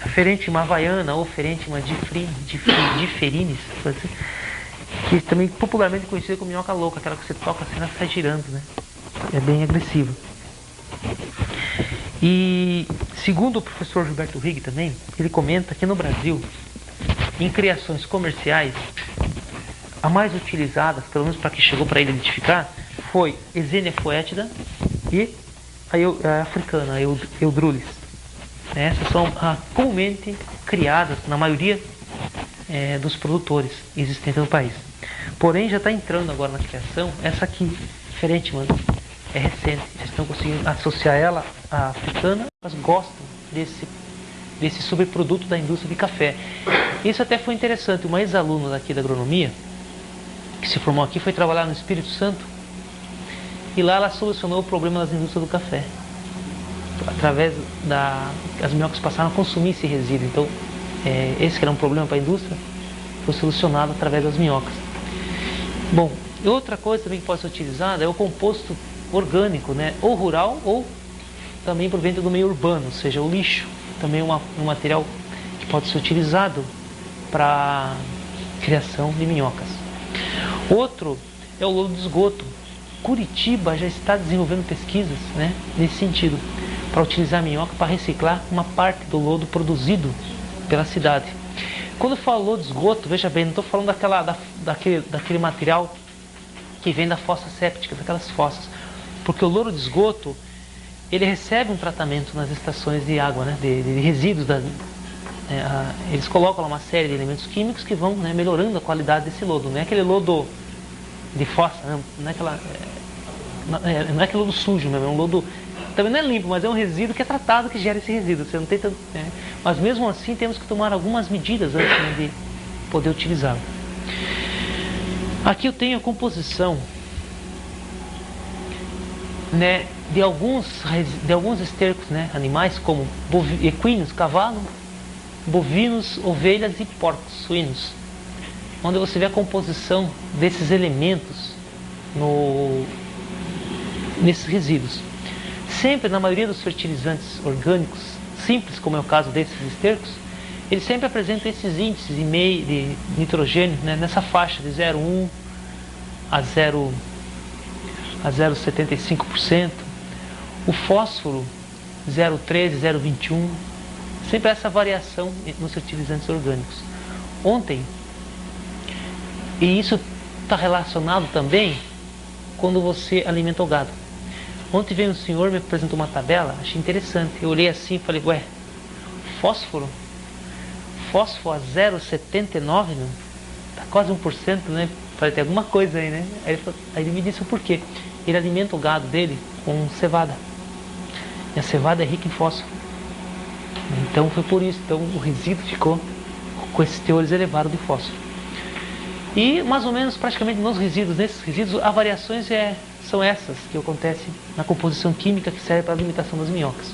a Ferentima havaiana ou Ferentima diferinis, que também popularmente conhecida como minhoca louca, aquela que você toca assim, ela sai girando, né? É bem agressiva. E segundo o professor Gilberto Rigg também, ele comenta que no Brasil, em criações comerciais, a mais utilizada, pelo menos para que chegou para ele identificar, foi Eisenia foetida e a africana, a Eudrulis. Essas são comumente criadas na maioria dos produtores existentes no país. Porém, já está entrando agora na criação essa aqui, Ferentima, é recente, já estão conseguindo associar ela à africana, mas gostam desse subproduto da indústria de café. Isso até foi interessante. Uma ex-aluna daqui da agronomia, que se formou aqui, foi trabalhar no Espírito Santo, e lá ela solucionou o problema das indústrias do café. Através as minhocas passaram a consumir esse resíduo. Então, esse que era um problema para a indústria, foi solucionado através das minhocas. Bom, outra coisa também que pode ser utilizada é o composto orgânico, né? Ou rural, ou também proveniente do meio urbano, ou seja, o lixo. Também um material que pode ser utilizado para criação de minhocas. Outro é o lodo de esgoto. Curitiba já está desenvolvendo pesquisas, né, nesse sentido, para utilizar a minhoca para reciclar uma parte do lodo produzido pela cidade. Quando eu falo lodo de esgoto, veja bem, não estou falando daquele material que vem da fossa séptica, daquelas fossas, porque o lodo de esgoto ele recebe um tratamento nas estações de água, né, de resíduos. Eles colocam lá uma série de elementos químicos que vão, né, melhorando a qualidade desse lodo. Não é aquele lodo de fossa, não é aquele lodo sujo mesmo, é um lodo, também não é limpo, mas é um resíduo que é tratado, que gera esse resíduo. Você não tem tanto, mas mesmo assim temos que tomar algumas medidas antes, né, de poder utilizá-lo. Aqui eu tenho a composição, né, de alguns estercos, né, animais como equinos, cavalo, bovinos, ovelhas e porcos, suínos, onde você vê a composição desses elementos nesses resíduos. Sempre, na maioria dos fertilizantes orgânicos simples, como é o caso desses estercos, eles sempre apresentam esses índices de nitrogênio, né, nessa faixa de 0,1 a 0,75%, o fósforo 0,13, 0,21, sempre essa variação nos fertilizantes orgânicos. Ontem, e isso está relacionado também quando você alimenta o gado. Ontem veio um senhor, me apresentou uma tabela, achei interessante. Eu olhei assim e falei, fósforo a 0,79, tá quase 1%, né? Falei, tem alguma coisa aí, né? Aí ele me disse o porquê. Ele alimenta o gado dele com cevada. E a cevada é rica em fósforo. Então foi por isso. Então o resíduo ficou com esses teores elevados de fósforo. E mais ou menos praticamente nesses resíduos, as variações são essas que acontecem na composição química que serve para a alimentação das minhocas.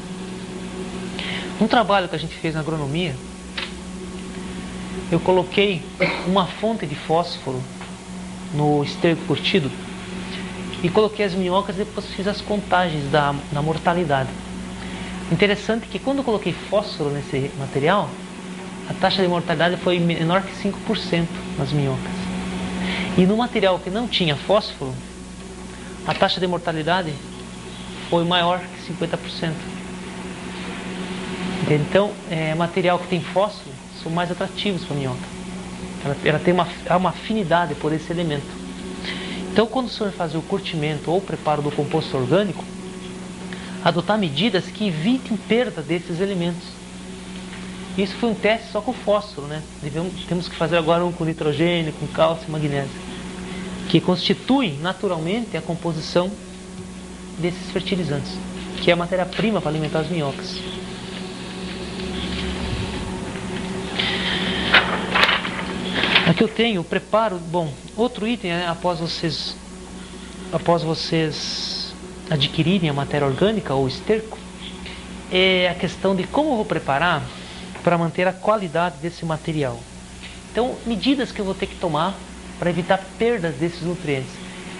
Um trabalho que a gente fez na agronomia, eu coloquei uma fonte de fósforo no esterco curtido e coloquei as minhocas e depois fiz as contagens da mortalidade. Interessante que quando eu coloquei fósforo nesse material, a taxa de mortalidade foi menor que 5% nas minhocas. E no material que não tinha fósforo, a taxa de mortalidade foi maior que 50%. Então, material que tem fósforo são mais atrativos para a minhoca. Ela tem uma afinidade por esse elemento. Então, quando o senhor fazer o curtimento ou o preparo do composto orgânico, adotar medidas que evitem perda desses elementos. Isso foi um teste só com fósforo, né? Temos que fazer agora um com nitrogênio, com cálcio e magnésio, que constituem naturalmente a composição desses fertilizantes, que é a matéria-prima para alimentar as minhocas. Aqui eu tenho o preparo. Bom, outro item, né, após vocês adquirirem a matéria orgânica ou esterco, é a questão de como eu vou preparar para manter a qualidade desse material. Então, medidas que eu vou ter que tomar para evitar perdas desses nutrientes.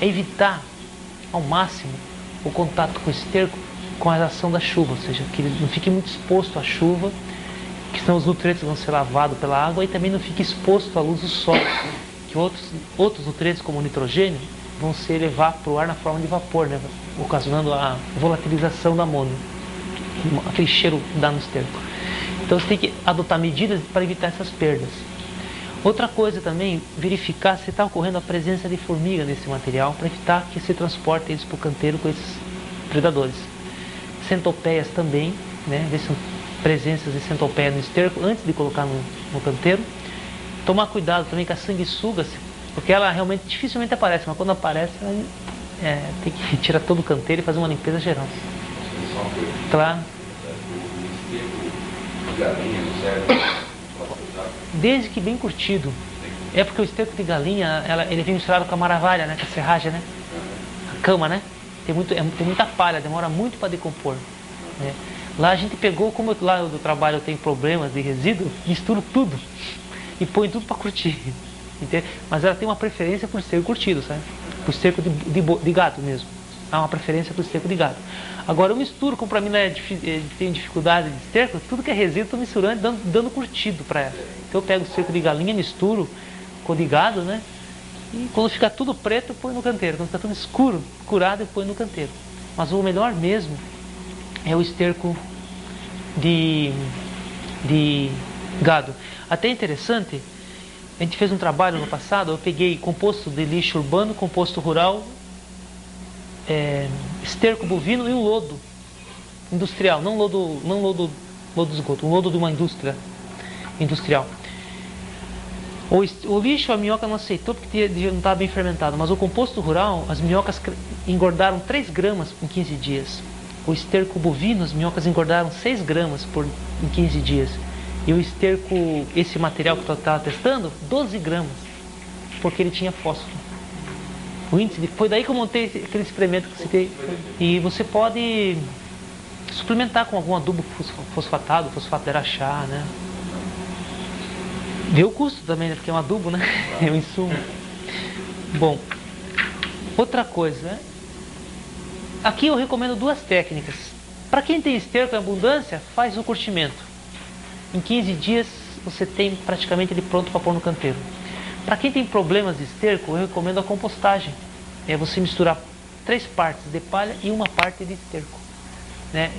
É evitar ao máximo o contato com o esterco com a ação da chuva, ou seja, que ele não fique muito exposto à chuva, que senão os nutrientes vão ser lavados pela água, e também não fique exposto à luz do sol, que outros nutrientes como o nitrogênio vão ser levados para o ar na forma de vapor, né, ocasionando a volatilização da amônia, aquele cheiro que dá no esterco. Então você tem que adotar medidas para evitar essas perdas. Outra coisa também, verificar se está ocorrendo a presença de formiga nesse material, para evitar que se transporte eles para o canteiro com esses predadores. Centopeias também, né, ver se são presenças de centopeia no esterco antes de colocar no canteiro. Tomar cuidado também com a sanguessuga, porque ela realmente dificilmente aparece, mas quando aparece, ela, tem que tirar todo o canteiro e fazer uma limpeza geral. Claro. Desde que bem curtido. É porque o esterco de galinha, ele vem misturado com a maravalha, né, com a serragem, né? A cama, né? Tem muita palha, demora muito para decompor, né? Lá a gente pegou, como lá do trabalho eu tenho problemas de resíduo, misturo tudo e põe tudo para curtir. Entende? Mas ela tem uma preferência por esterco curtido, sabe? Por esterco de gado mesmo. Há uma preferência por esterco de gado. Agora eu misturo, como para mim tem dificuldade de esterco, tudo que é resíduo eu estou misturando, dando curtido para ela. Então eu pego o esterco de galinha, misturo com o de gado, né? E quando fica tudo preto eu ponho no canteiro. Quando fica tudo escuro, curado, eu ponho no canteiro. Mas o melhor mesmo é o esterco de gado. Até interessante, a gente fez um trabalho no passado, eu peguei composto de lixo urbano, composto rural, esterco bovino e um lodo industrial, não lodo de esgoto, um lodo de uma indústria industrial. O lixo a minhoca não aceitou porque não estava bem fermentado, mas o composto rural, as minhocas engordaram 3 gramas em 15 dias. O esterco bovino, as minhocas engordaram 6 gramas em 15 dias. E o esterco, esse material que eu estava testando, 12 gramas, porque ele tinha fósforo. O índice foi daí que eu montei aquele experimento que você tem. E você pode suplementar com algum adubo fosfatado, fosfato de araxá, né? Vê o custo também, né? Porque é um adubo, né? É um insumo. Bom, outra coisa, aqui eu recomendo 2 técnicas. Para quem tem esterco em abundância, faz o curtimento. Em 15 dias você tem praticamente ele pronto para pôr no canteiro. Para quem tem problemas de esterco, eu recomendo a compostagem. É você misturar 3 partes de palha e 1 parte de esterco, né?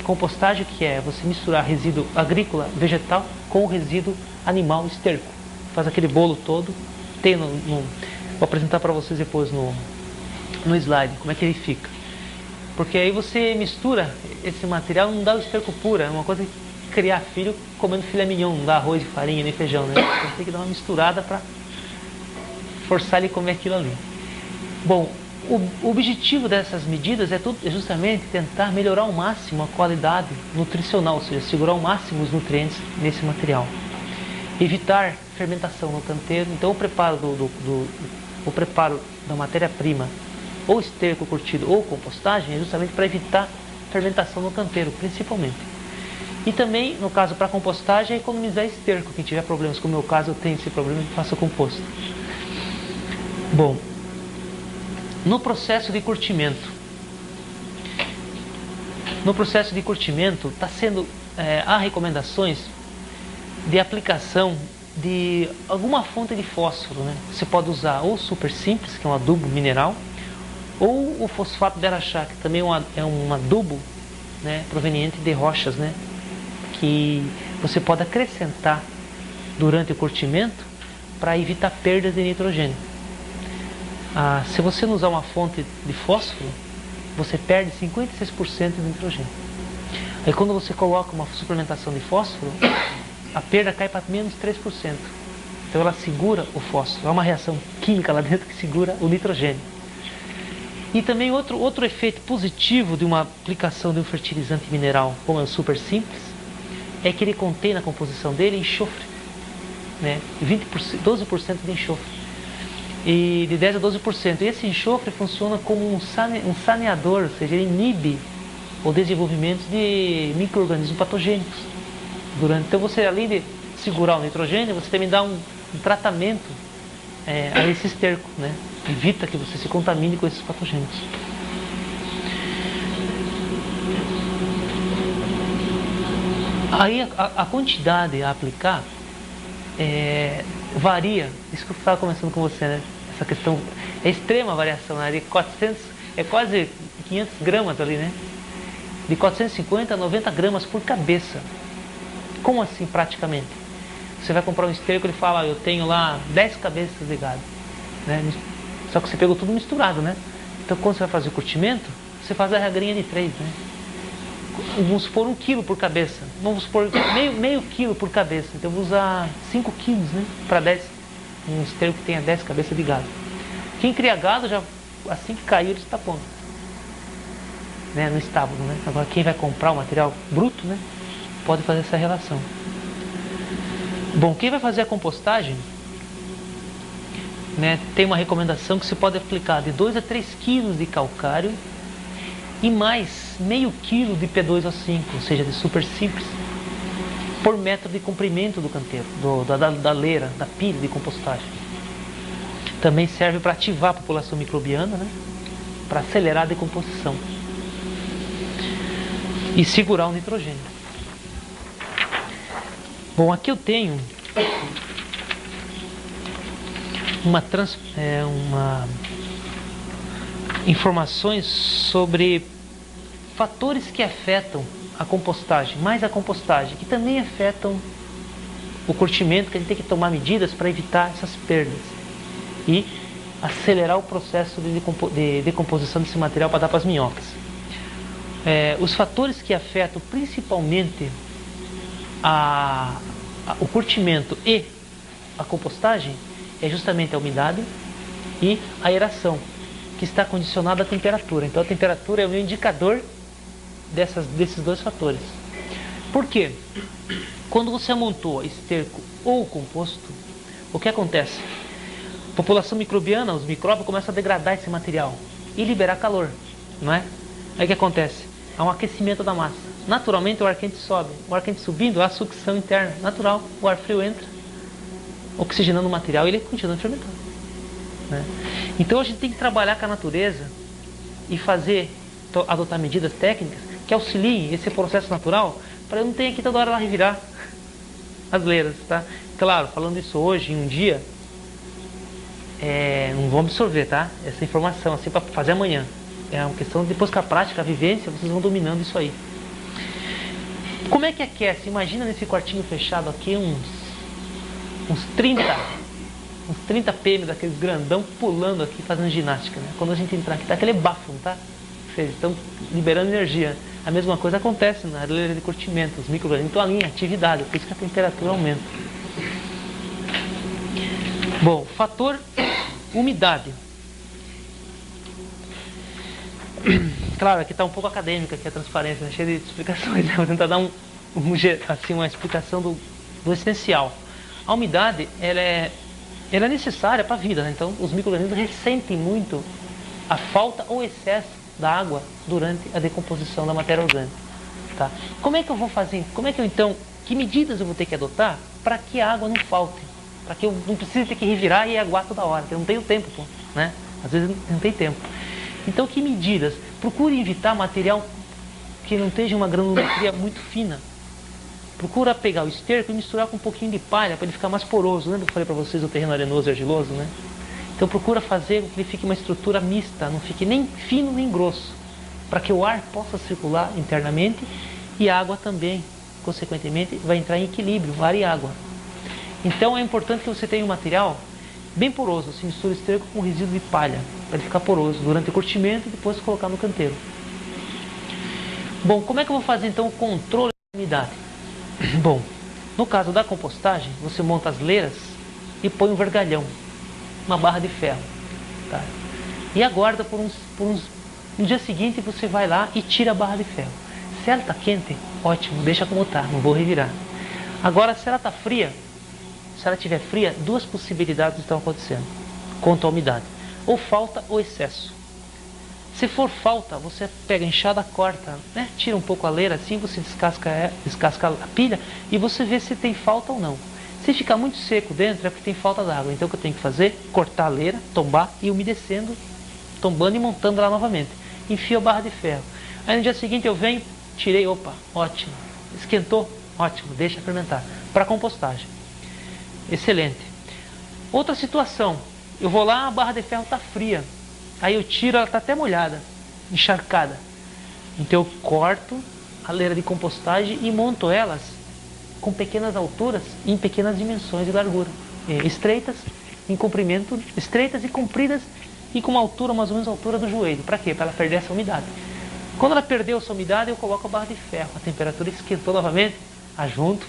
Compostagem, que é você misturar resíduo agrícola, vegetal, com o resíduo animal, esterco. Faz aquele bolo todo. Vou apresentar para vocês depois no slide como é que ele fica. Porque aí você mistura esse material, não dá o esterco puro, é uma coisa que criar filho comendo filé mignon, não dá arroz e farinha nem feijão, né? Então tem que dar uma misturada para forçar ele a comer aquilo ali. Bom, o objetivo dessas medidas é justamente tentar melhorar ao máximo a qualidade nutricional, ou seja, segurar ao máximo os nutrientes nesse material. Evitar fermentação no canteiro. Então o preparo o preparo da matéria-prima, ou esterco curtido ou compostagem, é justamente para evitar fermentação no canteiro, principalmente. E também, no caso, para compostagem, é economizar esterco. Quem tiver problemas, como é o meu caso, eu tenho esse problema, faça composto. Bom, no processo de curtimento. Está sendo, há recomendações de aplicação de alguma fonte de fósforo, né? Você pode usar ou super simples, que é um adubo mineral, Ou o fosfato de araxá, que também é um adubo, né, proveniente de rochas, né, que você pode acrescentar durante o curtimento para evitar perdas de nitrogênio. Se você não usar uma fonte de fósforo, você perde 56% de nitrogênio. Aí quando você coloca uma suplementação de fósforo, a perda cai para menos 3%. Então ela segura o fósforo. É uma reação química lá dentro que segura o nitrogênio. E também outro efeito positivo de uma aplicação de um fertilizante mineral como é o Super Simples, é que ele contém na composição dele enxofre, né? 12% de enxofre. E de 10 a 12%. E esse enxofre funciona como um saneador, ou seja, ele inibe o desenvolvimento de micro-organismos patogênicos. Então você, além de segurar o nitrogênio, você também dá um tratamento a esse esterco, né? Evita que você se contamine com esses patogênicos. Aí a quantidade a aplicar varia. Isso que eu estava conversando com você, né? Essa questão é extrema variação, né? De 400, é quase 500 gramas ali, né? De 450 a 90 gramas por cabeça. Como assim praticamente? Você vai comprar um esterco, ele fala, eu tenho lá 10 cabeças de gado, né? Só que você pegou tudo misturado, né? Então quando você vai fazer o curtimento, você faz a regrinha de 3, né? Vamos supor 1 quilo por cabeça. Vamos supor meio quilo por cabeça. Então eu vou usar 5 quilos, né? Para 10. Um esterco que tenha 10 cabeças de gado. Quem cria gado, já assim que caiu, ele está pondo, né? No estábulo, né? Agora quem vai comprar o material bruto, né? Pode fazer essa relação. Bom, quem vai fazer a compostagem, né? Tem uma recomendação que você pode aplicar de 2 a 3 quilos de calcário e mais meio quilo de P2O5, ou seja, de Super Simples, por metro de comprimento do canteiro, da leira, da pilha de compostagem. Também serve para ativar a população microbiana, né? Para acelerar a decomposição e segurar o nitrogênio. Bom, aqui eu tenho informações sobre fatores que afetam a compostagem, mais a compostagem, que também afetam o curtimento, que a gente tem que tomar medidas para evitar essas perdas e acelerar o processo de decomposição desse material para dar para as minhocas. Os fatores que afetam principalmente o curtimento e a compostagem é justamente a umidade e a aeração, que está condicionada à temperatura. Então a temperatura é o indicador desses dois fatores. Por quê? Quando você amontoa esterco ou composto, o que acontece? A população microbiana, os micróbios começam a degradar esse material e liberar calor, não é? Aí o que acontece? Há um aquecimento da massa. Naturalmente o ar quente sobe. O ar quente subindo, há sucção interna. Natural, o ar frio entra, oxigenando o material e ele continua fermentando, né? Então a gente tem que trabalhar com a natureza e adotar medidas técnicas que auxiliem esse processo natural para eu não ter que toda hora lá revirar as leiras, tá? Claro, falando isso hoje, em um dia, não vão absorver, tá? Essa informação assim para fazer amanhã. É uma questão, depois com a prática, a vivência, vocês vão dominando isso aí. Como é que aquece? Imagina nesse quartinho fechado aqui uns 30 pm daqueles grandão pulando aqui, fazendo ginástica, né? Quando a gente entrar aqui, tá aquele bafo, não tá? Eles estão liberando energia. A mesma coisa acontece na leira de curtimento. Os micro-organismos estão ali em atividade, por isso que a temperatura aumenta. Bom, fator umidade. Claro, aqui está um pouco acadêmica aqui a transparência, né? Cheia de explicações, né? Vou tentar dar uma explicação do essencial. A umidade, ela é necessária para a vida, né? Então os micro-organismos ressentem muito a falta ou excesso da água durante a decomposição da matéria orgânica, tá? Como é que eu vou fazer? Que medidas eu vou ter que adotar para que a água não falte? Para que eu não precise ter que revirar e aguar toda hora, porque eu não tenho tempo, pô, né? Às vezes não tem tempo. Então, que medidas? Procure evitar material que não esteja uma granulometria muito fina. Procura pegar o esterco e misturar com um pouquinho de palha para ele ficar mais poroso. Lembra que eu falei para vocês o terreno arenoso e argiloso, né? Então procura fazer que ele fique uma estrutura mista, não fique nem fino nem grosso, para que o ar possa circular internamente e a água também, consequentemente, vai entrar em equilíbrio, ar e água. Então é importante que você tenha um material bem poroso, se mistura esterco com resíduo de palha, para ele ficar poroso durante o curtimento e depois colocar no canteiro. Bom, como é que eu vou fazer então o controle da umidade? Bom, no caso da compostagem, você monta as leiras e põe um vergalhão, uma barra de ferro, tá? E aguarda no dia seguinte você vai lá e tira a barra de ferro. Se ela está quente, ótimo, deixa como está, não vou revirar. Agora, se ela está fria, se ela estiver fria, duas possibilidades estão acontecendo quanto à umidade: ou falta ou excesso. Se for falta, você pega a enxada, corta, né? Tira um pouco a leira, assim você descasca a pilha e você vê se tem falta ou não. Se ficar muito seco dentro, é porque tem falta d'água. Então o que eu tenho que fazer? Cortar a leira, tombar e umedecendo, tombando e montando lá novamente. Enfio a barra de ferro. Aí no dia seguinte eu venho, tirei, opa, ótimo. Esquentou? Ótimo, deixa fermentar. Para compostagem. Excelente. Outra situação, eu vou lá, a barra de ferro está fria. Aí eu tiro, ela está até molhada, encharcada. Então eu corto a leira de compostagem e monto elas com pequenas alturas e em pequenas dimensões de largura. Estreitas, em comprimento, estreitas e compridas e com uma altura mais ou menos a altura do joelho. Para quê? Para ela perder essa umidade. Quando ela perdeu essa umidade, eu coloco a barra de ferro. A temperatura esquentou novamente, ajunto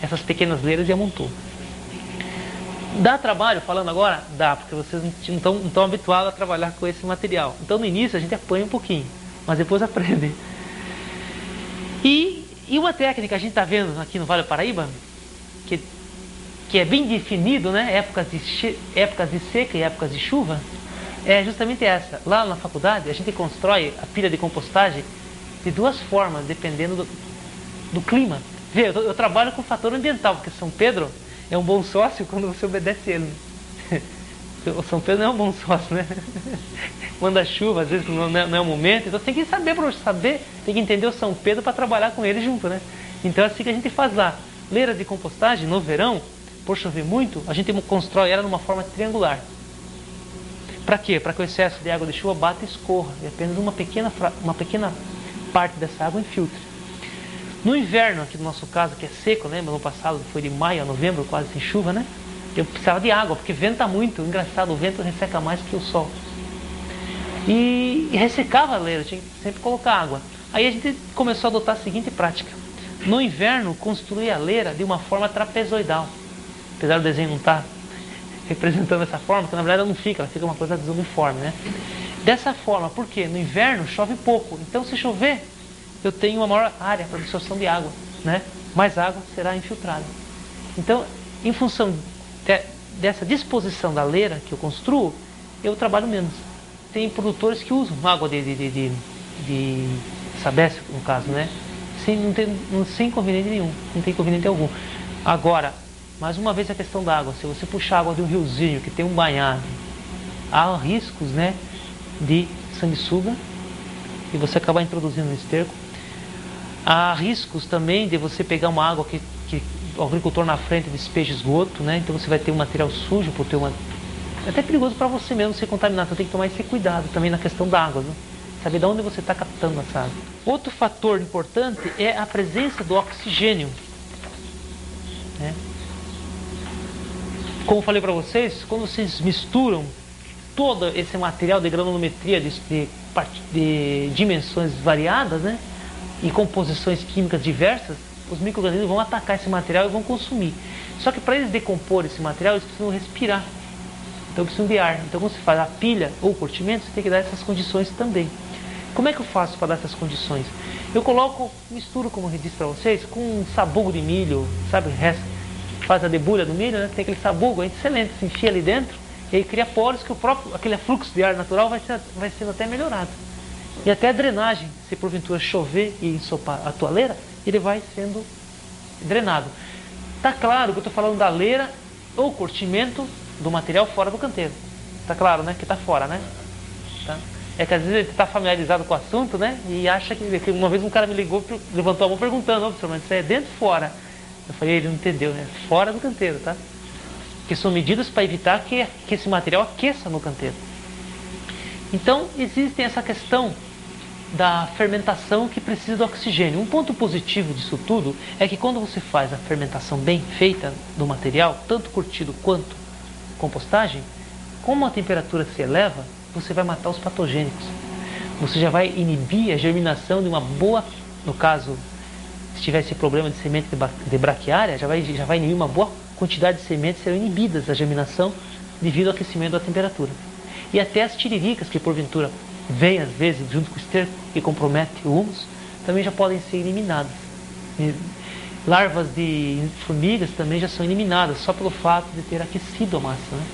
essas pequenas leiras e amontou. Dá trabalho, falando agora? Dá, porque vocês não estão habituados a trabalhar com esse material. Então no início a gente apanha um pouquinho, mas depois aprende. E uma técnica a gente está vendo aqui no Vale do Paraíba, que é bem definido, né? Épocas de seca e épocas de chuva, é justamente essa. Lá na faculdade a gente constrói a pilha de compostagem de duas formas, dependendo do clima. Vê, eu trabalho com fator ambiental, porque São Pedro é um bom sócio quando você obedece ele. O São Pedro não é um bom sócio, né? Manda chuva, às vezes não é o momento. Então tem que saber, tem que entender o São Pedro para trabalhar com ele junto, né? Então é assim que a gente faz lá. Leiras de compostagem, no verão, por chover muito, a gente constrói ela numa forma triangular. Para quê? Para que o excesso de água de chuva bata e escorra. E apenas uma pequena parte dessa água infiltre. No inverno, aqui no nosso caso, que é seco, né? No passado foi de maio a novembro, quase sem chuva, né? Eu precisava de água, porque venta muito. Engraçado, o vento resseca mais que o sol. E ressecava a leira, tinha que sempre colocar água. Aí a gente começou a adotar a seguinte prática. No inverno, construir a leira de uma forma trapezoidal. Apesar do desenho não estar representando essa forma, porque na verdade ela não fica, ela fica uma coisa desuniforme, né? Dessa forma, por quê? No inverno chove pouco. Então se chover, eu tenho uma maior área para absorção de água, né? Mais água será infiltrada. Então, em função dessa disposição da leira que eu construo, eu trabalho menos. Tem produtores que usam água de sabesco, no caso, né? Sem inconveniente nenhum, não tem inconveniente algum. Agora, mais uma vez a questão da água, se você puxar água de um riozinho que tem um banhado, há riscos, né, de sanguessuga e você acabar introduzindo no esterco. Há riscos também de você pegar uma água que o agricultor na frente despeja esgoto, né? Então você vai ter um material sujo, é até perigoso para você mesmo ser contaminado. Então tem que tomar esse cuidado também na questão da água, né? Saber de onde você está captando essa água. Outro fator importante é a presença do oxigênio, né? Como eu falei para vocês, quando vocês misturam todo esse material de granulometria de dimensões variadas, né? E composições químicas diversas, os micro-organismos vão atacar esse material e vão consumir. Só que para eles decompor esse material, eles precisam respirar. Então precisam de ar. Então quando você faz a pilha ou o curtimento, você tem que dar essas condições também. Como é que eu faço para dar essas condições? Eu misturo, como eu disse para vocês, com um sabugo de milho, sabe? Faz a debulha do milho, né? Tem aquele sabugo, é excelente, se enfia ali dentro e aí cria poros que aquele fluxo de ar natural vai sendo até melhorado. E até a drenagem, se porventura chover e ensopar a tua leira, ele vai sendo drenado. Tá claro que eu estou falando da leira ou curtimento do material fora do canteiro. Tá claro, né? Que tá fora, né? Tá? É que às vezes ele está familiarizado com o assunto, né? E acha que uma vez um cara me ligou, levantou a mão perguntando: ô, professor, mas isso é dentro ou fora? Eu falei, ele não entendeu, né? Fora do canteiro, tá? que são medidas para evitar que esse material aqueça no canteiro. Então, existe essa questão da fermentação que precisa do oxigênio. Um ponto positivo disso tudo é que quando você faz a fermentação bem feita do material, tanto curtido quanto compostagem, como a temperatura se eleva, você vai matar os patogênicos. Você já vai inibir a germinação de uma boa, no caso, se tiver esse problema de semente de braquiária, já vai inibir uma boa quantidade de sementes, serão inibidas a germinação devido ao aquecimento da temperatura. E até as tiriricas, que porventura vêm às vezes junto com o esterco, que compromete o humus, também já podem ser eliminadas. E larvas de formigas também já são eliminadas, só pelo fato de ter aquecido a massa, né?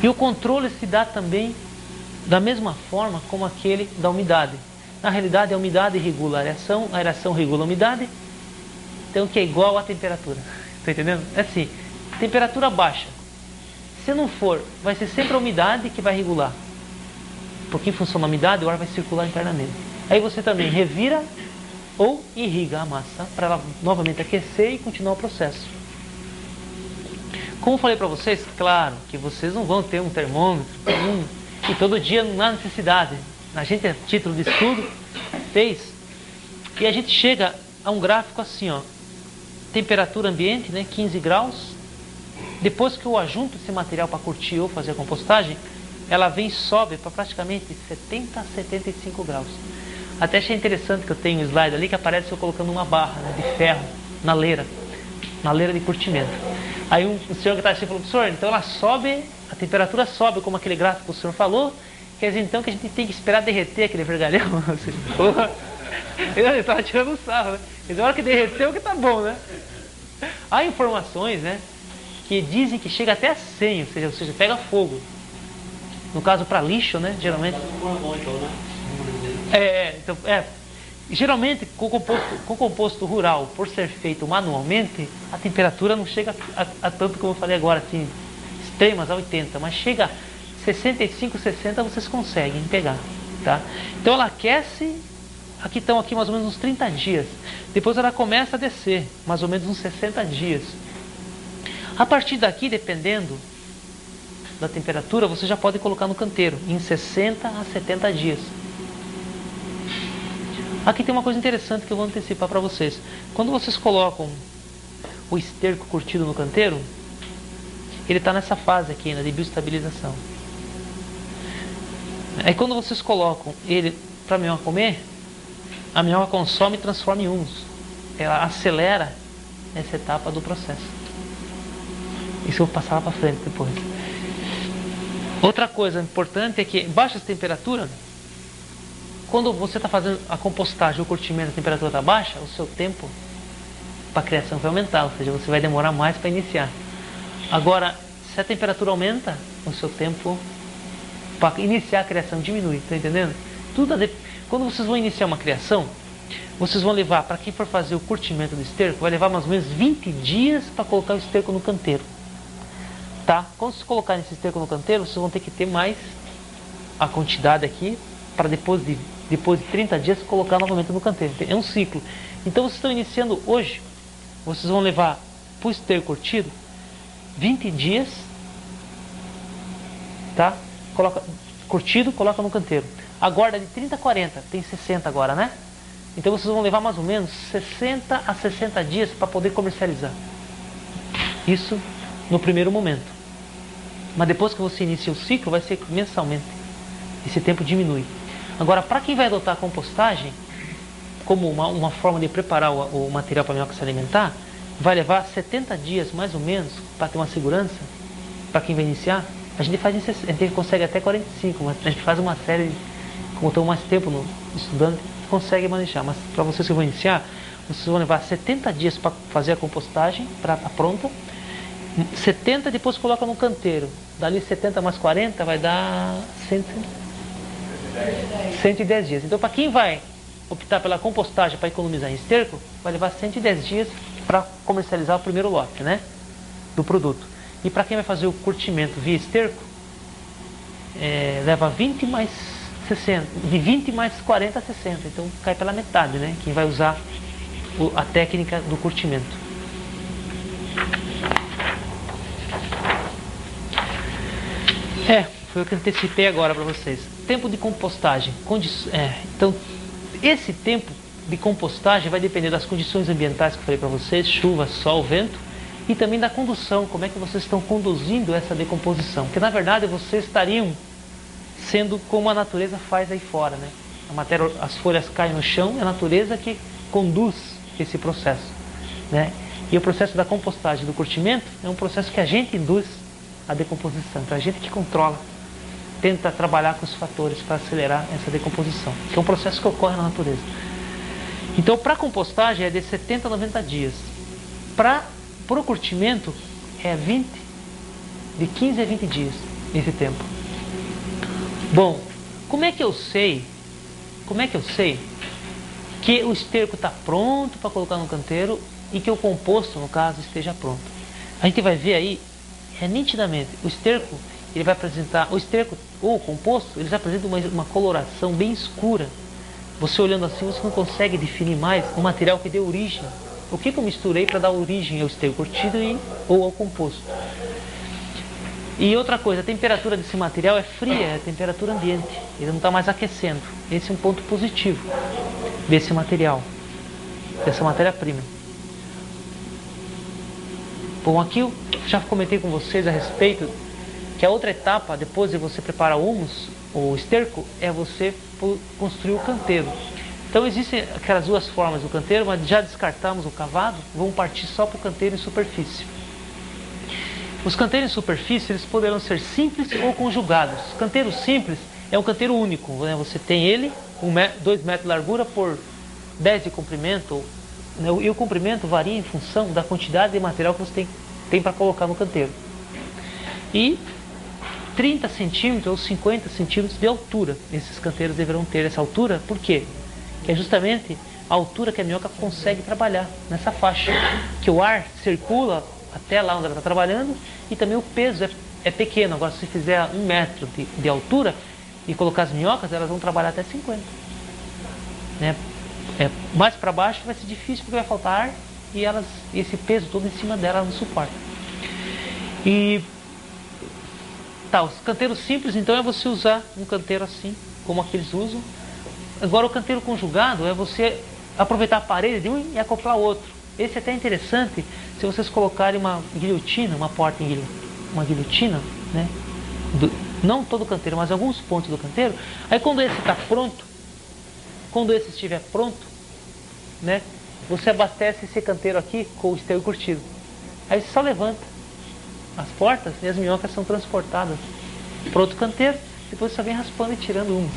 E o controle se dá também da mesma forma como aquele da umidade. Na realidade, a umidade regula a aeração regula a umidade, então que é igual à temperatura. Está entendendo? É assim, temperatura baixa. Se não for, vai ser sempre a umidade que vai regular. Porque em função da umidade, o ar vai circular internamente. Aí você também revira ou irriga a massa para ela novamente aquecer e continuar o processo. Como eu falei para vocês, claro que vocês não vão ter um termômetro e todo dia não há necessidade. A gente, a título de estudo, fez e a gente chega a um gráfico assim, ó, temperatura ambiente, né, 15 graus. Depois que eu ajunto esse material para curtir ou fazer a compostagem, ela vem e sobe para praticamente 70 a 75 graus. Até achei interessante que eu tenho um slide ali que aparece eu colocando uma barra, né, de ferro na leira de curtimento. Aí um senhor que está assim falou, professor, então ela sobe, a temperatura sobe, como aquele gráfico que o senhor falou, quer dizer então que a gente tem que esperar derreter aquele vergalhão? Eu estava tirando sarro, né? Mas na hora que derreteu que tá bom, né? Há informações, né, que dizem que chega até a 100, ou seja, pega fogo. No caso para lixo, né, geralmente. Geralmente com o composto rural, por ser feito manualmente, a temperatura não chega a tanto como eu falei agora, assim, extremas a 80, mas chega a 65, 60 vocês conseguem pegar, tá? Então ela aquece, estão aqui mais ou menos uns 30 dias, depois ela começa a descer, mais ou menos uns 60 dias. A partir daqui, dependendo da temperatura, você já pode colocar no canteiro, em 60 a 70 dias. Aqui tem uma coisa interessante que eu vou antecipar para vocês. Quando vocês colocam o esterco curtido no canteiro, ele está nessa fase aqui, né, de bioestabilização. Aí quando vocês colocam ele para a minhoca comer, a minhoca consome e transforma em humus. Ela acelera essa etapa do processo. Isso eu vou passar lá para frente depois. Outra coisa importante é que baixas temperaturas, quando você está fazendo a compostagem ou o curtimento, a temperatura está baixa, o seu tempo para a criação vai aumentar, ou seja, você vai demorar mais para iniciar. Agora, se a temperatura aumenta, o seu tempo para iniciar a criação diminui, está entendendo? Quando vocês vão iniciar uma criação, vocês vão levar, para quem for fazer o curtimento do esterco, vai levar mais ou menos 20 dias para colocar o esterco no canteiro. Tá? Quando vocês colocarem esse esterco no canteiro, vocês vão ter que ter mais a quantidade aqui, para depois de 30 dias colocar novamente no canteiro. É um ciclo. Então vocês estão iniciando hoje, vocês vão levar para o esterco curtido 20 dias, tá? Curtido, coloca no canteiro. Agora de 30 a 40, tem 60 agora, né? Então vocês vão levar mais ou menos 60 a 60 dias para poder comercializar. Isso no primeiro momento. Mas depois que você inicia o ciclo, vai ser mensalmente. Esse tempo diminui. Agora, para quem vai adotar a compostagem, como uma forma de preparar o material para a minhoca se alimentar, vai levar 70 dias, mais ou menos, para ter uma segurança, para quem vai iniciar. A gente consegue até 45, mas a gente faz uma série, como estou mais tempo estudando, consegue manejar. Mas para vocês que vão iniciar, vocês vão levar 70 dias para fazer a compostagem, para estar pronta. 70 depois coloca no canteiro. Dali 70 mais 40 vai dar 110 dias. Então, para quem vai optar pela compostagem para economizar em esterco, vai levar 110 dias para comercializar o primeiro lote, né, do produto. E para quem vai fazer o curtimento via esterco, leva 20 mais 60, de 20 mais 40 a 60. Então cai pela metade, né, quem vai usar a técnica do curtimento. Foi o que eu antecipei agora para vocês. Tempo de compostagem. Então, esse tempo de compostagem vai depender das condições ambientais que eu falei para vocês, chuva, sol, vento, e também da condução, como é que vocês estão conduzindo essa decomposição. Porque, na verdade, vocês estariam sendo como a natureza faz aí fora, né? A matéria, as folhas caem no chão, é a natureza que conduz esse processo, né? E o processo da compostagem, do curtimento, é um processo que a gente induz a decomposição. Então, a gente que controla, tenta trabalhar com os fatores para acelerar essa decomposição, que é um processo que ocorre na natureza. Então, para a compostagem é de 70 a 90 dias. Para o curtimento é de 15 a 20 dias, esse tempo. Bom, como é que eu sei que o esterco está pronto para colocar no canteiro e que o composto, no caso, esteja pronto? A gente vai ver aí, nitidamente, o esterco, ele vai apresentar, o esterco ou o composto, eles apresentam uma coloração bem escura. Você olhando assim, você não consegue definir mais o material que deu origem. O que eu misturei para dar origem ao esterco curtido ou ao composto. E outra coisa, a temperatura desse material é fria, é a temperatura ambiente. Ele não está mais aquecendo. Esse é um ponto positivo desse material, dessa matéria-prima. Bom, aqui eu já comentei com vocês a respeito que a outra etapa, depois de você preparar o humus, o esterco, é você construir o canteiro. Então existem aquelas duas formas do canteiro, mas já descartamos o cavado, vamos partir só para o canteiro em superfície. Os canteiros em superfície, eles poderão ser simples ou conjugados. Canteiro simples é um canteiro único, né? Você tem ele, 2 metros de largura por 10 de comprimento, né? E o comprimento varia em função da quantidade de material que você tem para colocar no canteiro. E 30 centímetros ou 50 centímetros de altura. Esses canteiros deverão ter essa altura, por quê? Que é justamente a altura que a minhoca consegue trabalhar, nessa faixa. Que o ar circula até lá onde ela está trabalhando e também o peso é pequeno. Agora, se fizer 1 metro de altura e colocar as minhocas, elas vão trabalhar até 50. Né? Mais para baixo vai ser difícil porque vai faltar ar e esse peso todo em cima dela não suporta. Os canteiros simples, então, é você usar um canteiro assim, como aqueles usam. Agora, o canteiro conjugado é você aproveitar a parede de um e acoplar o outro. Esse é até interessante se vocês colocarem uma guilhotina, uma porta em uma guilhotina, né? Não todo o canteiro, mas alguns pontos do canteiro. Aí quando esse está pronto, quando esse estiver pronto, né? Você abastece esse canteiro aqui com o esterco curtido. Aí você só levanta as portas e as minhocas são transportadas para outro canteiro, depois você só vem raspando e tirando umas.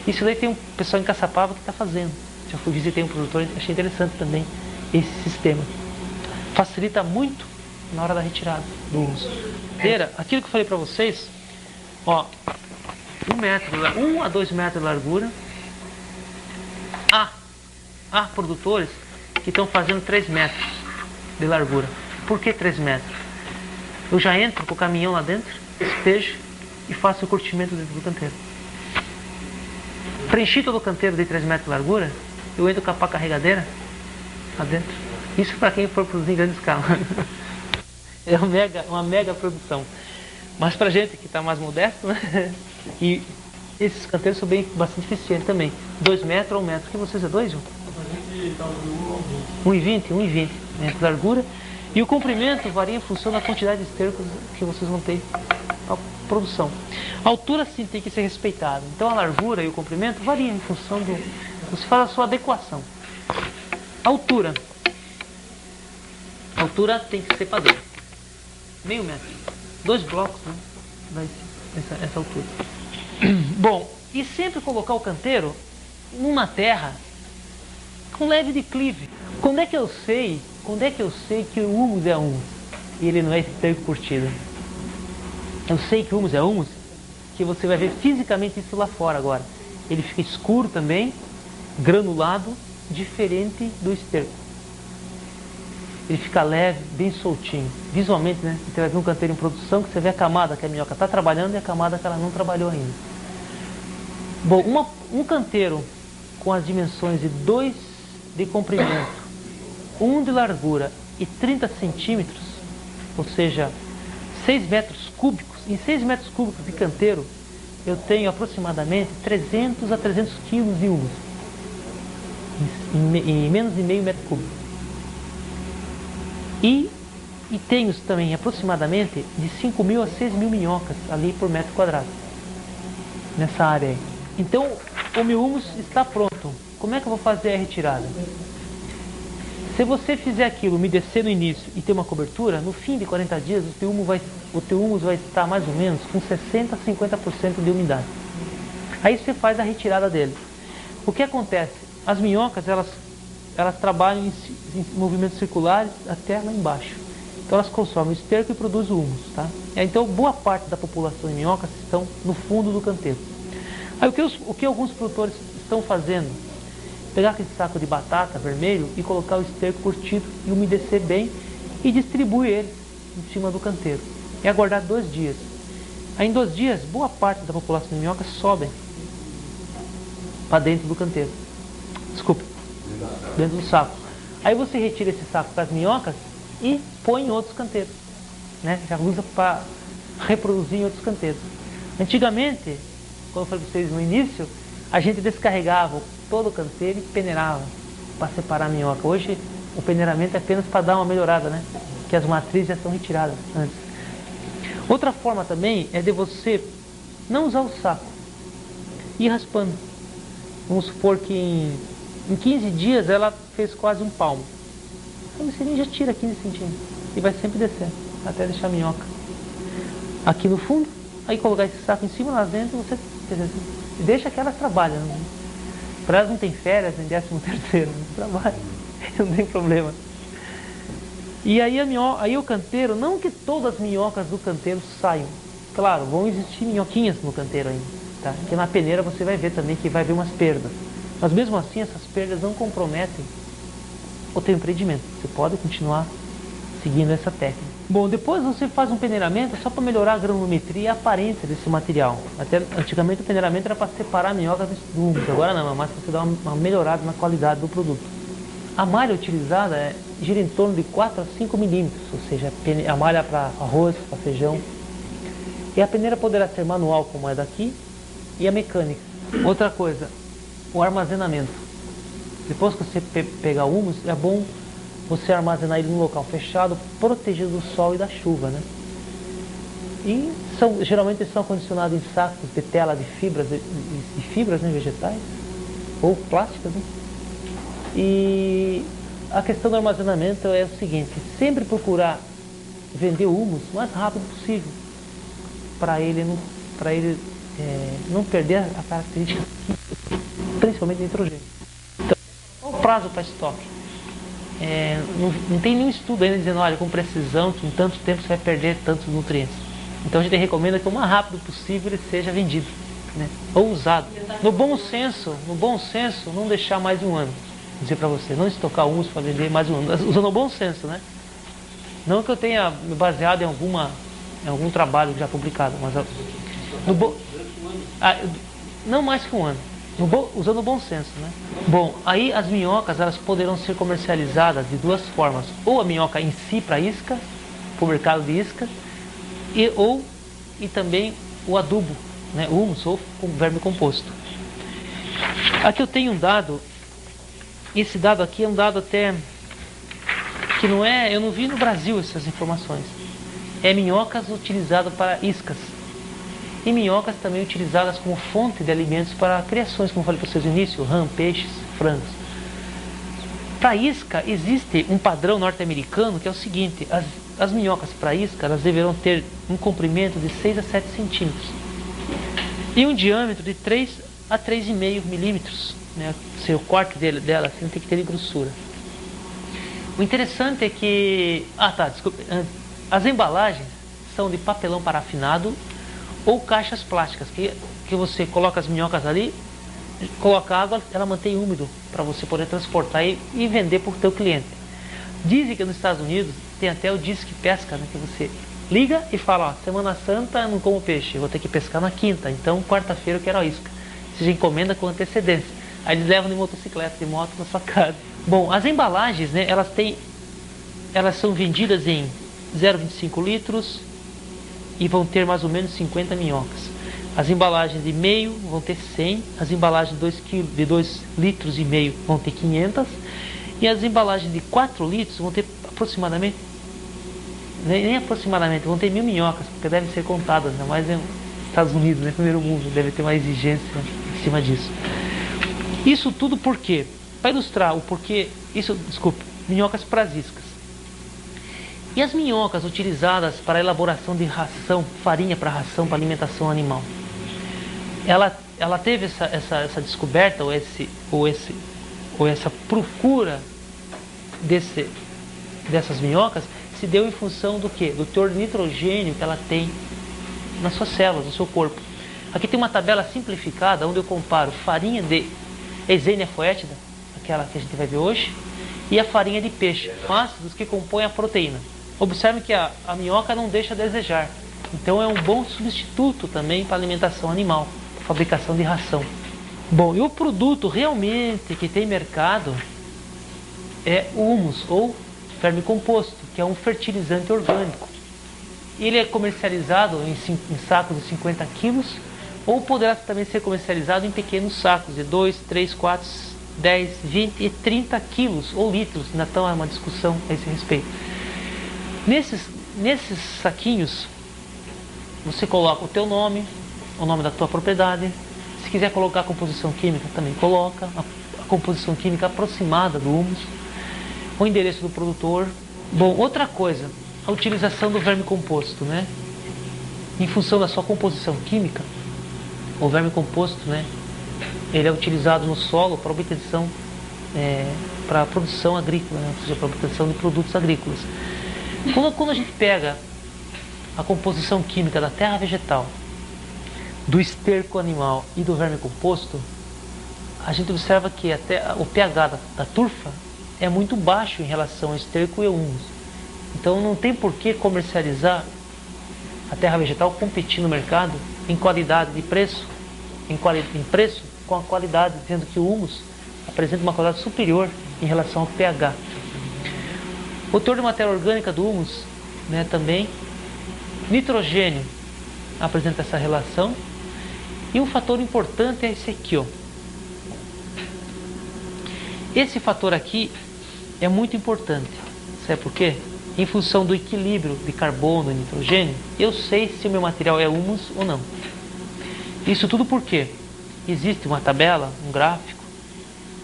Isso daí tem um pessoal em Caçapava que está fazendo. Já visitei um produtor e achei interessante também esse sistema. Facilita muito na hora da retirada do humus. Aquilo que eu falei para vocês, 1 a 2 metros de largura. Há produtores que estão fazendo 3 metros de largura. Por que 3 metros? Eu já entro com o caminhão lá dentro, despejo e faço o curtimento dentro do canteiro. Preenchi todo o canteiro de 3 metros de largura, eu entro com a pá carregadeira lá dentro. Isso para quem for produzir em grande escala. É uma mega produção. Mas para gente que está mais modesto, né? E esses canteiros são bastante eficientes também. 2 metros ou 1 metro. O que vocês é 2, João? 1,20 metros de largura. E o comprimento varia em função da quantidade de estercos que vocês vão ter para produção. A altura sim tem que ser respeitada. Então a largura e o comprimento variam em função do... Você faz a sua adequação. Altura. A altura tem que ser padrão. Meio metro. 2 blocos, né? Vai ser essa altura. Bom, e sempre colocar o canteiro numa terra com leve declive. Quando é que eu sei que o humus é humus e ele não é esterco curtido? Eu sei que o humus é humus, que você vai ver fisicamente isso lá fora agora. Ele fica escuro também, granulado, diferente do esterco. Ele fica leve, bem soltinho. Visualmente, né? Você vai ver um canteiro em produção que você vê a camada que a minhoca está trabalhando e a camada que ela não trabalhou ainda. Bom, um canteiro com as dimensões de 2 de comprimento, 1 de largura e 30 centímetros, ou seja, 6 metros cúbicos, em 6 metros cúbicos de canteiro, eu tenho aproximadamente 300 a 300 quilos de humus, em menos de meio metro cúbico. E tenho também aproximadamente de 5.000 a 6.000 minhocas ali por metro quadrado, nessa área aí. Então, o meu humus está pronto. Como é que eu vou fazer a retirada? Se você fizer aquilo, umedecer no início e ter uma cobertura, no fim de 40 dias o teu humus vai estar mais ou menos com 60 a 50% de umidade. Aí você faz a retirada dele. O que acontece? As minhocas, elas trabalham em movimentos circulares até lá embaixo. Então elas consomem o esterco e produzem o humus, tá? Então boa parte da população de minhocas estão no fundo do canteiro. Aí o que alguns produtores estão fazendo? Pegar aquele saco de batata vermelho e colocar o esterco curtido e umedecer bem e distribuir ele em cima do canteiro. E aguardar 2 dias. Aí em 2 dias, boa parte da população de minhocas sobe para dentro do canteiro. Desculpa, dentro do saco. Aí você retira esse saco para as minhocas e põe em outros canteiros, né? Já usa para reproduzir em outros canteiros. Antigamente, como eu falei para vocês no início, a gente descarregava todo o canteiro e peneirava para separar a minhoca. Hoje o peneiramento é apenas para dar uma melhorada, né? Que as matrizes já são retiradas antes. Outra forma também é de você não usar o saco e ir raspando. Vamos supor que em 15 dias ela fez quase um palmo. Então você já tira 15 centímetros e vai sempre descendo até deixar a minhoca aqui no fundo. Aí colocar esse saco em cima, lá dentro, você deixa que elas trabalham. Para elas não tem férias, nem 13º, trabalham, não tem problema. E aí, aí o canteiro, não que todas as minhocas do canteiro saiam. Claro, vão existir minhoquinhas no canteiro ainda, tá? Porque na peneira você vai ver também que vai haver umas perdas. Mas mesmo assim, essas perdas não comprometem o teu empreendimento. Você pode continuar seguindo essa técnica. Bom, depois você faz um peneiramento só para melhorar a granulometria e a aparência desse material. Até antigamente o peneiramento era para separar a minhoca dos humus, agora não, é mais para você dar uma melhorada na qualidade do produto. A malha utilizada gira em torno de 4 a 5 milímetros, ou seja, a malha para arroz, para feijão. E a peneira poderá ser manual, como é daqui, e a mecânica. Outra coisa, o armazenamento. Depois que você pegar o humus, é bom você armazenar ele num local fechado, protegido do sol e da chuva, né? E geralmente são acondicionados em sacos de tela de fibras, né, vegetais ou plásticas, né? E a questão do armazenamento é o seguinte: sempre procurar vender o humus o mais rápido possível, para ele não perder a característica, principalmente nitrogênio. Então, qual o prazo para estoque? Não tem nenhum estudo ainda dizendo, olha, com precisão que em tanto tempo você vai perder tantos nutrientes. Então a gente recomenda que o mais rápido possível ele seja vendido, né? Ou usado. No bom senso, não deixar mais de um ano. Vou dizer para você, não estocar humus para vender mais de um ano, usando o bom senso, né? Não que eu tenha me baseado em algum trabalho já publicado, mas não mais que um ano. Usando o bom senso, né? Bom, aí as minhocas elas poderão ser comercializadas de 2 formas: ou a minhoca em si para isca, para o mercado de isca, e também o adubo, né? O humus ou com verme composto. Aqui eu tenho um dado. Esse dado aqui é um dado até que não é, eu não vi no Brasil essas informações. É minhocas utilizadas para iscas. E minhocas também utilizadas como fonte de alimentos para criações, como eu falei para vocês no início, rã, peixes, frangos. Para isca, existe um padrão norte-americano que é o seguinte: as minhocas para isca elas deverão ter um comprimento de 6 a 7 centímetros e um diâmetro de 3 a 3,5 milímetros, né? O corte dela assim, tem que ter grossura. O interessante é que... as embalagens são de papelão parafinado ou caixas plásticas, que você coloca as minhocas ali, coloca água, ela mantém úmido para você poder transportar e vender para o teu cliente. Dizem que nos Estados Unidos tem até o Disque Pesca, né, que você liga e fala, ó, Semana Santa eu não como peixe, eu vou ter que pescar na quinta, então quarta-feira eu quero a isca. Você já encomenda com antecedência. Aí eles levam de motocicleta, de moto na sua casa. Bom, as embalagens, né, elas são vendidas em 0,25 litros, e vão ter mais ou menos 50 minhocas. As embalagens de meio vão ter 100, as embalagens de 2 litros e meio vão ter 500 e as embalagens de 4 litros vão ter aproximadamente, nem aproximadamente, vão ter 1000 minhocas, porque devem ser contadas, né? Mas nos Estados Unidos, né? Primeiro mundo, deve ter uma exigência em cima disso. Isso tudo por quê? Para ilustrar o porquê, minhocas praziscas. E as minhocas utilizadas para a elaboração de ração, farinha para ração, para alimentação animal. Ela teve essa descoberta ou essa procura dessas minhocas se deu em função do quê? Do teor de nitrogênio que ela tem nas suas células, no seu corpo. Aqui tem uma tabela simplificada onde eu comparo farinha de Eisenia foetida, aquela que a gente vai ver hoje, e a farinha de peixe, ácidos que compõem a proteína. Observe que a minhoca não deixa a desejar. Então é um bom substituto também para a alimentação animal, para a fabricação de ração. Bom, e o produto realmente que tem mercado é o humus, ou vermicomposto, que é um fertilizante orgânico. Ele é comercializado em sacos de 50 quilos, ou poderá também ser comercializado em pequenos sacos de 2, 3, 4, 10, 20 e 30 quilos ou litros. Ainda está uma discussão a esse respeito. Nesses saquinhos, você coloca o teu nome, o nome da tua propriedade. Se quiser colocar a composição química, também coloca a composição química aproximada do humus, o endereço do produtor. Bom, outra coisa, a utilização do vermicomposto, né? Em função da sua composição química, o vermicomposto, né? Ele é utilizado no solo para obtenção, para a produção agrícola, né? Ou seja, para a obtenção de produtos agrícolas. Quando a gente pega a composição química da terra vegetal, do esterco animal e do vermicomposto, a gente observa que até o pH da turfa é muito baixo em relação ao esterco e ao humus. Então não tem por que comercializar a terra vegetal, competir no mercado em qualidade de preço, em preço com a qualidade, dizendo que o humus apresenta uma qualidade superior em relação ao pH. O teor de matéria orgânica do humus, né, também, nitrogênio apresenta essa relação. E um fator importante é esse aqui, ó. Esse fator aqui é muito importante. Sabe por quê? Em função do equilíbrio de carbono e nitrogênio, eu sei se o meu material é humus ou não. Isso tudo porque existe uma tabela, um gráfico,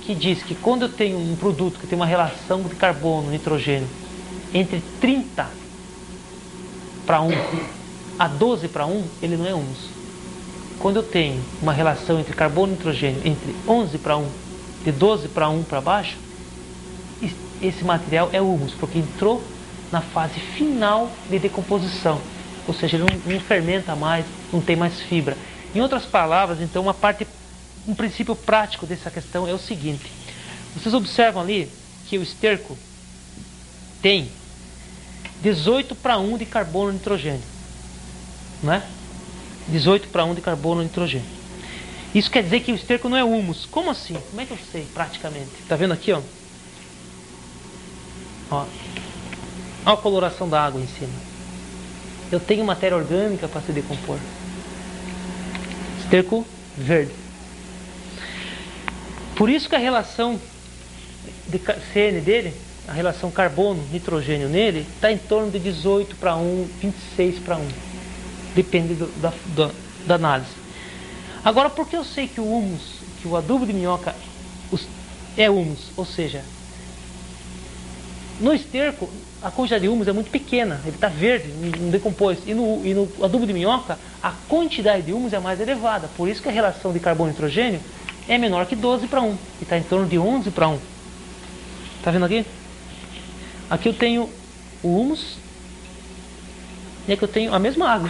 que diz que quando eu tenho um produto que tem uma relação de carbono e nitrogênio entre 30 para 1 a 12 para 1, ele não é humus. Quando eu tenho uma relação entre carbono e nitrogênio entre 11 para 1, de 12 para 1 para baixo, esse material é humus, porque entrou na fase final de decomposição, ou seja, ele não fermenta mais, não tem mais fibra. Em outras palavras, então, um princípio prático dessa questão é o seguinte: vocês observam ali que o esterco tem 18 para 1 de carbono e nitrogênio, né? 18 para 1 de carbono e nitrogênio. Isso quer dizer que o esterco não é humus. Como assim? Como é que eu sei praticamente? Tá vendo aqui, ó? Ó. Olha a coloração da água em cima. Eu tenho matéria orgânica para se decompor. Esterco verde. Por isso que a relação de CN dele, a relação carbono-nitrogênio nele, está em torno de 18 para 1, 26 para 1. Depende da análise. Agora, por que eu sei que o humus, que o adubo de minhoca é humus? Ou seja, no esterco, a quantidade de humus é muito pequena, ele está verde, não decompôs. E no adubo de minhoca, a quantidade de humus é mais elevada. Por isso que a relação de carbono e nitrogênio é menor que 12 para 1. E está em torno de 11 para 1. Está vendo aqui? Aqui eu tenho o humus. E aqui eu tenho a mesma água.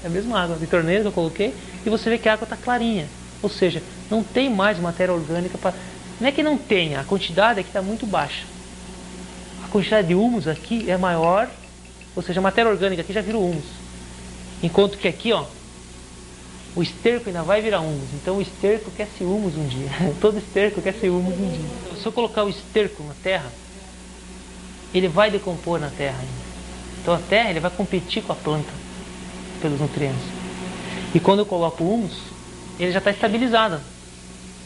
A mesma água de torneira que eu coloquei. E você vê que a água está clarinha. Ou seja, não tem mais matéria orgânica para... Não é que não tenha, a quantidade aqui está muito baixa. A quantidade de humus aqui é maior. Ou seja, a matéria orgânica aqui já virou humus. Enquanto que aqui, ó, o esterco ainda vai virar humus. Então o esterco quer ser humus um dia. Todo esterco quer ser humus um dia. Se eu colocar o esterco na terra, ele vai decompor na terra ainda. Então a terra ele vai competir com a planta. pelos nutrientes. E quando eu coloco o humus, ele já está estabilizado.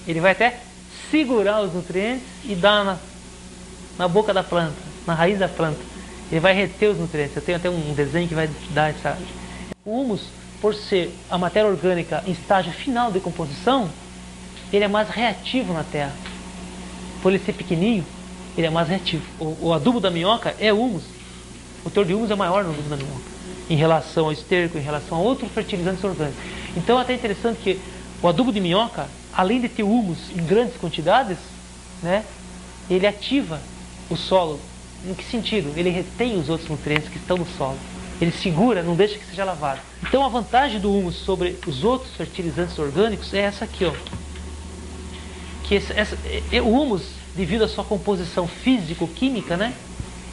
Ele vai até segurar os nutrientes e dar na boca da planta, na raiz da planta. Ele vai reter os nutrientes. Eu tenho até um desenho que vai dar essa... O humus, por ser a matéria orgânica em estágio final de decomposição, ele é mais reativo na terra. Por ele ser pequenininho, ele é mais reativo. O adubo da minhoca é humus. O teor de humus é maior no adubo da minhoca, em relação ao esterco, em relação a outros fertilizantes orgânicos. Então é até interessante que o adubo de minhoca, além de ter humus em grandes quantidades, né, ele ativa o solo. Em que sentido? Ele retém os outros nutrientes que estão no solo. Ele segura, não deixa que seja lavado. Então a vantagem do humus sobre os outros fertilizantes orgânicos é essa aqui, ó. Que o humus, devido à sua composição físico-química, né,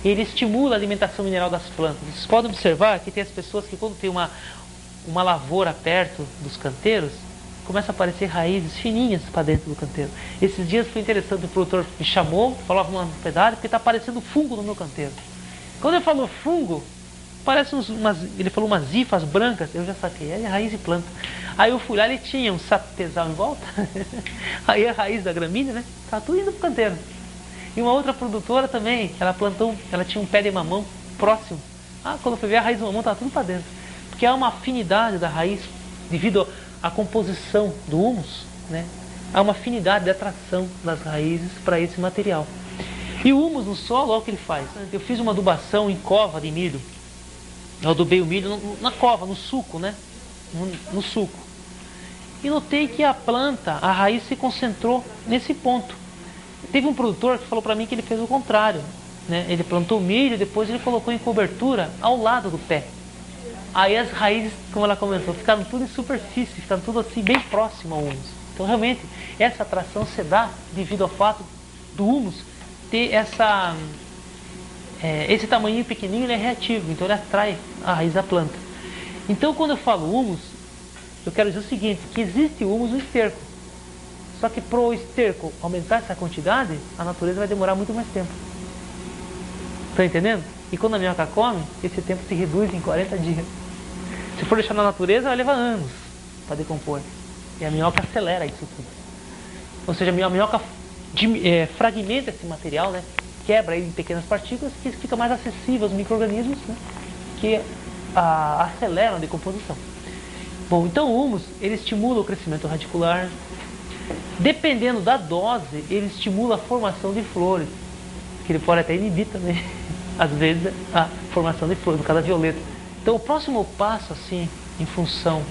ele estimula a alimentação mineral das plantas. Vocês podem observar que tem as pessoas que quando tem uma lavoura perto dos canteiros, começa a aparecer raízes fininhas para dentro do canteiro. Esses dias foi interessante, o produtor me chamou, falou uma propriedade, porque está aparecendo fungo no meu canteiro. Quando ele falou fungo, parece ele falou umas hifas brancas, eu já saquei, é raiz de planta. Aí eu fui lá, ele tinha um sapezal em volta, aí a raiz da gramínea, né, estava tudo indo para o canteiro. E uma outra produtora também, ela tinha um pé de mamão próximo. Quando eu fui ver, a raiz do mamão estava tudo para dentro. Porque há uma afinidade da raiz, devido à composição do humus, né? Há uma afinidade de atração das raízes para esse material. E o humus no solo, olha o que ele faz. Eu fiz uma adubação em cova de milho. Eu adubei o milho na cova, no suco, né? No suco. E notei que a planta, a raiz se concentrou nesse ponto. Teve um produtor que falou para mim que ele fez o contrário, né? Ele plantou milho e depois ele colocou em cobertura ao lado do pé. Aí as raízes, como ela comentou, ficaram tudo em superfície, ficaram tudo assim bem próximo ao humus. Então realmente essa atração se dá devido ao fato do humus ter esse tamanho pequenininho, ele é reativo, então ele atrai a raiz da planta. Então quando eu falo humus, eu quero dizer o seguinte, que existe humus no esterco. Só que para o esterco aumentar essa quantidade, a natureza vai demorar muito mais tempo. Estão entendendo? E quando a minhoca come, esse tempo se reduz em 40 dias. Se for deixar na natureza, vai levar anos para decompor. E a minhoca acelera isso tudo. Ou seja, a minhoca fragmenta esse material, né? Quebra ele em pequenas partículas que fica mais acessível aos micro-organismos, né? Que aceleram a decomposição. Bom, então o humus, ele estimula o crescimento radicular. Dependendo da dose, ele estimula a formação de flores, que ele pode até inibir também, às vezes, a formação de flores, no caso da violeta. Então o próximo passo, assim, em função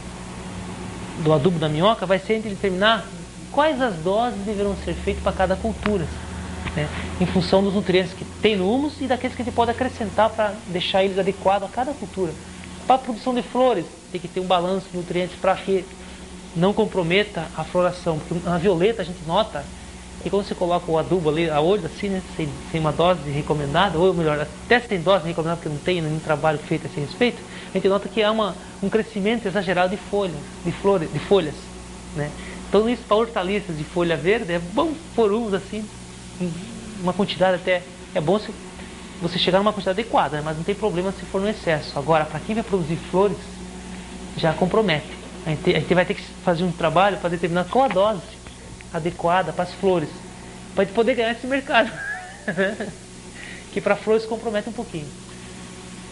do adubo da minhoca, vai ser determinar quais as doses deverão ser feitas para cada cultura, né? Em função dos nutrientes que tem no humus e daqueles que a gente pode acrescentar para deixar eles adequados a cada cultura. Para a produção de flores, tem que ter um balanço de nutrientes para que não comprometa a floração, porque na violeta a gente nota que quando você coloca o adubo ali a olho, assim, né, sem uma dose recomendada, ou melhor, até sem dose recomendada, porque não tem nenhum trabalho feito a esse respeito, a gente nota que há um crescimento exagerado de folhas, de folhas, né? Então isso para hortaliças de folha verde é bom pôr humus assim, uma quantidade até, é bom se você chegar numa quantidade adequada, né, mas não tem problema se for no excesso. Agora, para quem vai produzir flores, já compromete. A gente vai ter que fazer um trabalho para determinar qual a dose adequada para as flores, para a gente poder ganhar esse mercado. Que para flores compromete um pouquinho.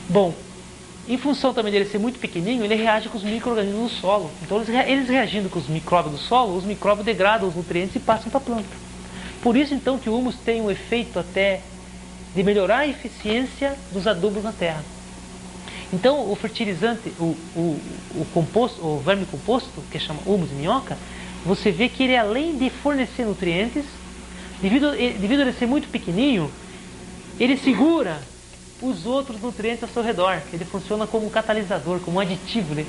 Bom, em função também dele ser muito pequenininho, ele reage com os micro-organismos do solo. Então eles reagindo com os micróbios do solo, os micróbios degradam os nutrientes e passam para a planta. Por isso então que o humus tem um efeito até de melhorar a eficiência dos adubos na terra. Então o fertilizante, o composto, o verme composto, que chama humus de minhoca, você vê que ele, além de fornecer nutrientes, devido a ele ser muito pequenininho, ele segura os outros nutrientes ao seu redor. Ele funciona como um catalisador, como um aditivo, né?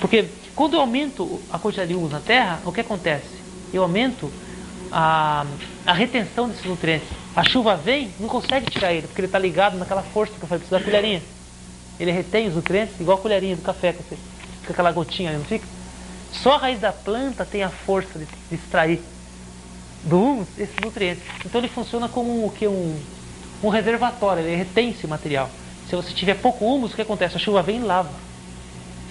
Porque quando eu aumento a quantidade de humus na terra, o que acontece? Eu aumento a retenção desses nutrientes. A chuva vem, não consegue tirar ele, porque ele está ligado naquela força que eu falei, precisa da colherinha. Ele retém os nutrientes, igual a colherinha do café, que fica aquela gotinha ali, não fica? Só a raiz da planta tem a força de extrair do humus esses nutrientes. Então ele funciona como um reservatório, ele retém esse material. Se você tiver pouco humus, o que acontece? A chuva vem e lava.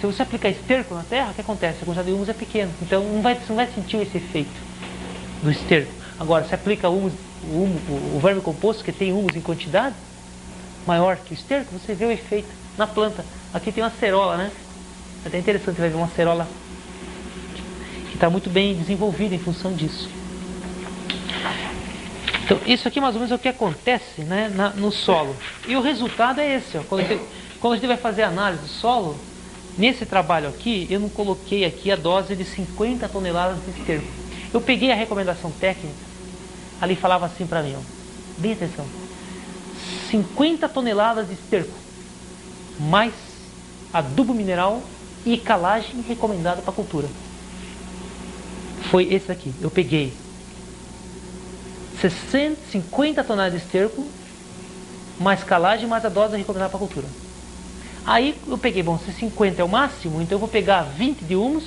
Se você aplicar esterco na terra, o que acontece? A quantidade de humus é pequena, então você não vai sentir esse efeito do esterco. Agora, se aplica o verme composto, que tem humus em quantidade maior que o esterco, você vê o efeito na planta. Aqui tem uma acerola, né? É até interessante, você vai ver uma acerola que está muito bem desenvolvida em função disso. Então, isso aqui mais ou menos é o que acontece, né, no solo. E o resultado é esse, ó. Quando a gente vai fazer a análise do solo, nesse trabalho aqui, eu não coloquei aqui a dose de 50 toneladas de esterco. Eu peguei a recomendação técnica, ali falava assim para mim, ó, bem atenção, 50 toneladas de esterco, mais adubo mineral e calagem recomendada para a cultura. Foi esse aqui, eu peguei 50 toneladas de esterco, mais calagem, mais a dose recomendada para a cultura. Aí eu peguei, bom, se 50 é o máximo, então eu vou pegar 20 de humus,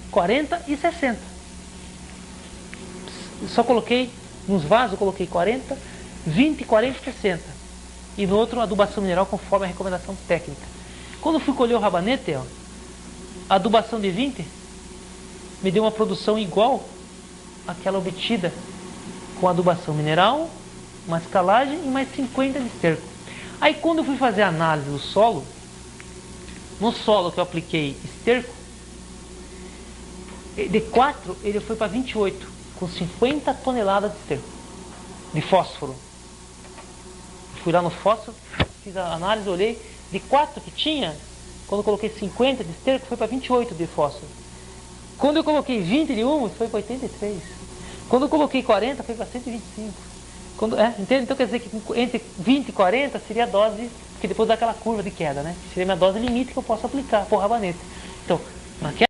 40 e 60. Só coloquei, nos vasos eu coloquei 40, 20, 40 e 60. E no outro, adubação mineral conforme a recomendação técnica. Quando eu fui colher o rabanete, ó, a adubação de 20 me deu uma produção igual àquela obtida com adubação mineral, mais calagem e mais 50 de esterco. Aí quando eu fui fazer a análise do solo, no solo que eu apliquei esterco, de 4 ele foi para 28, com 50 toneladas de esterco, de fósforo. Fui lá no fósforo, fiz a análise, olhei, de 4 que tinha, quando eu coloquei 50 de esterco, foi para 28 de fósforo. Quando eu coloquei 20 de humus, foi para 83. Quando eu coloquei 40, foi para 125. Entende? Então quer dizer que entre 20 e 40 seria a dose, que depois daquela curva de queda, né? Seria a minha dose limite que eu posso aplicar por rabanete. Então, naquela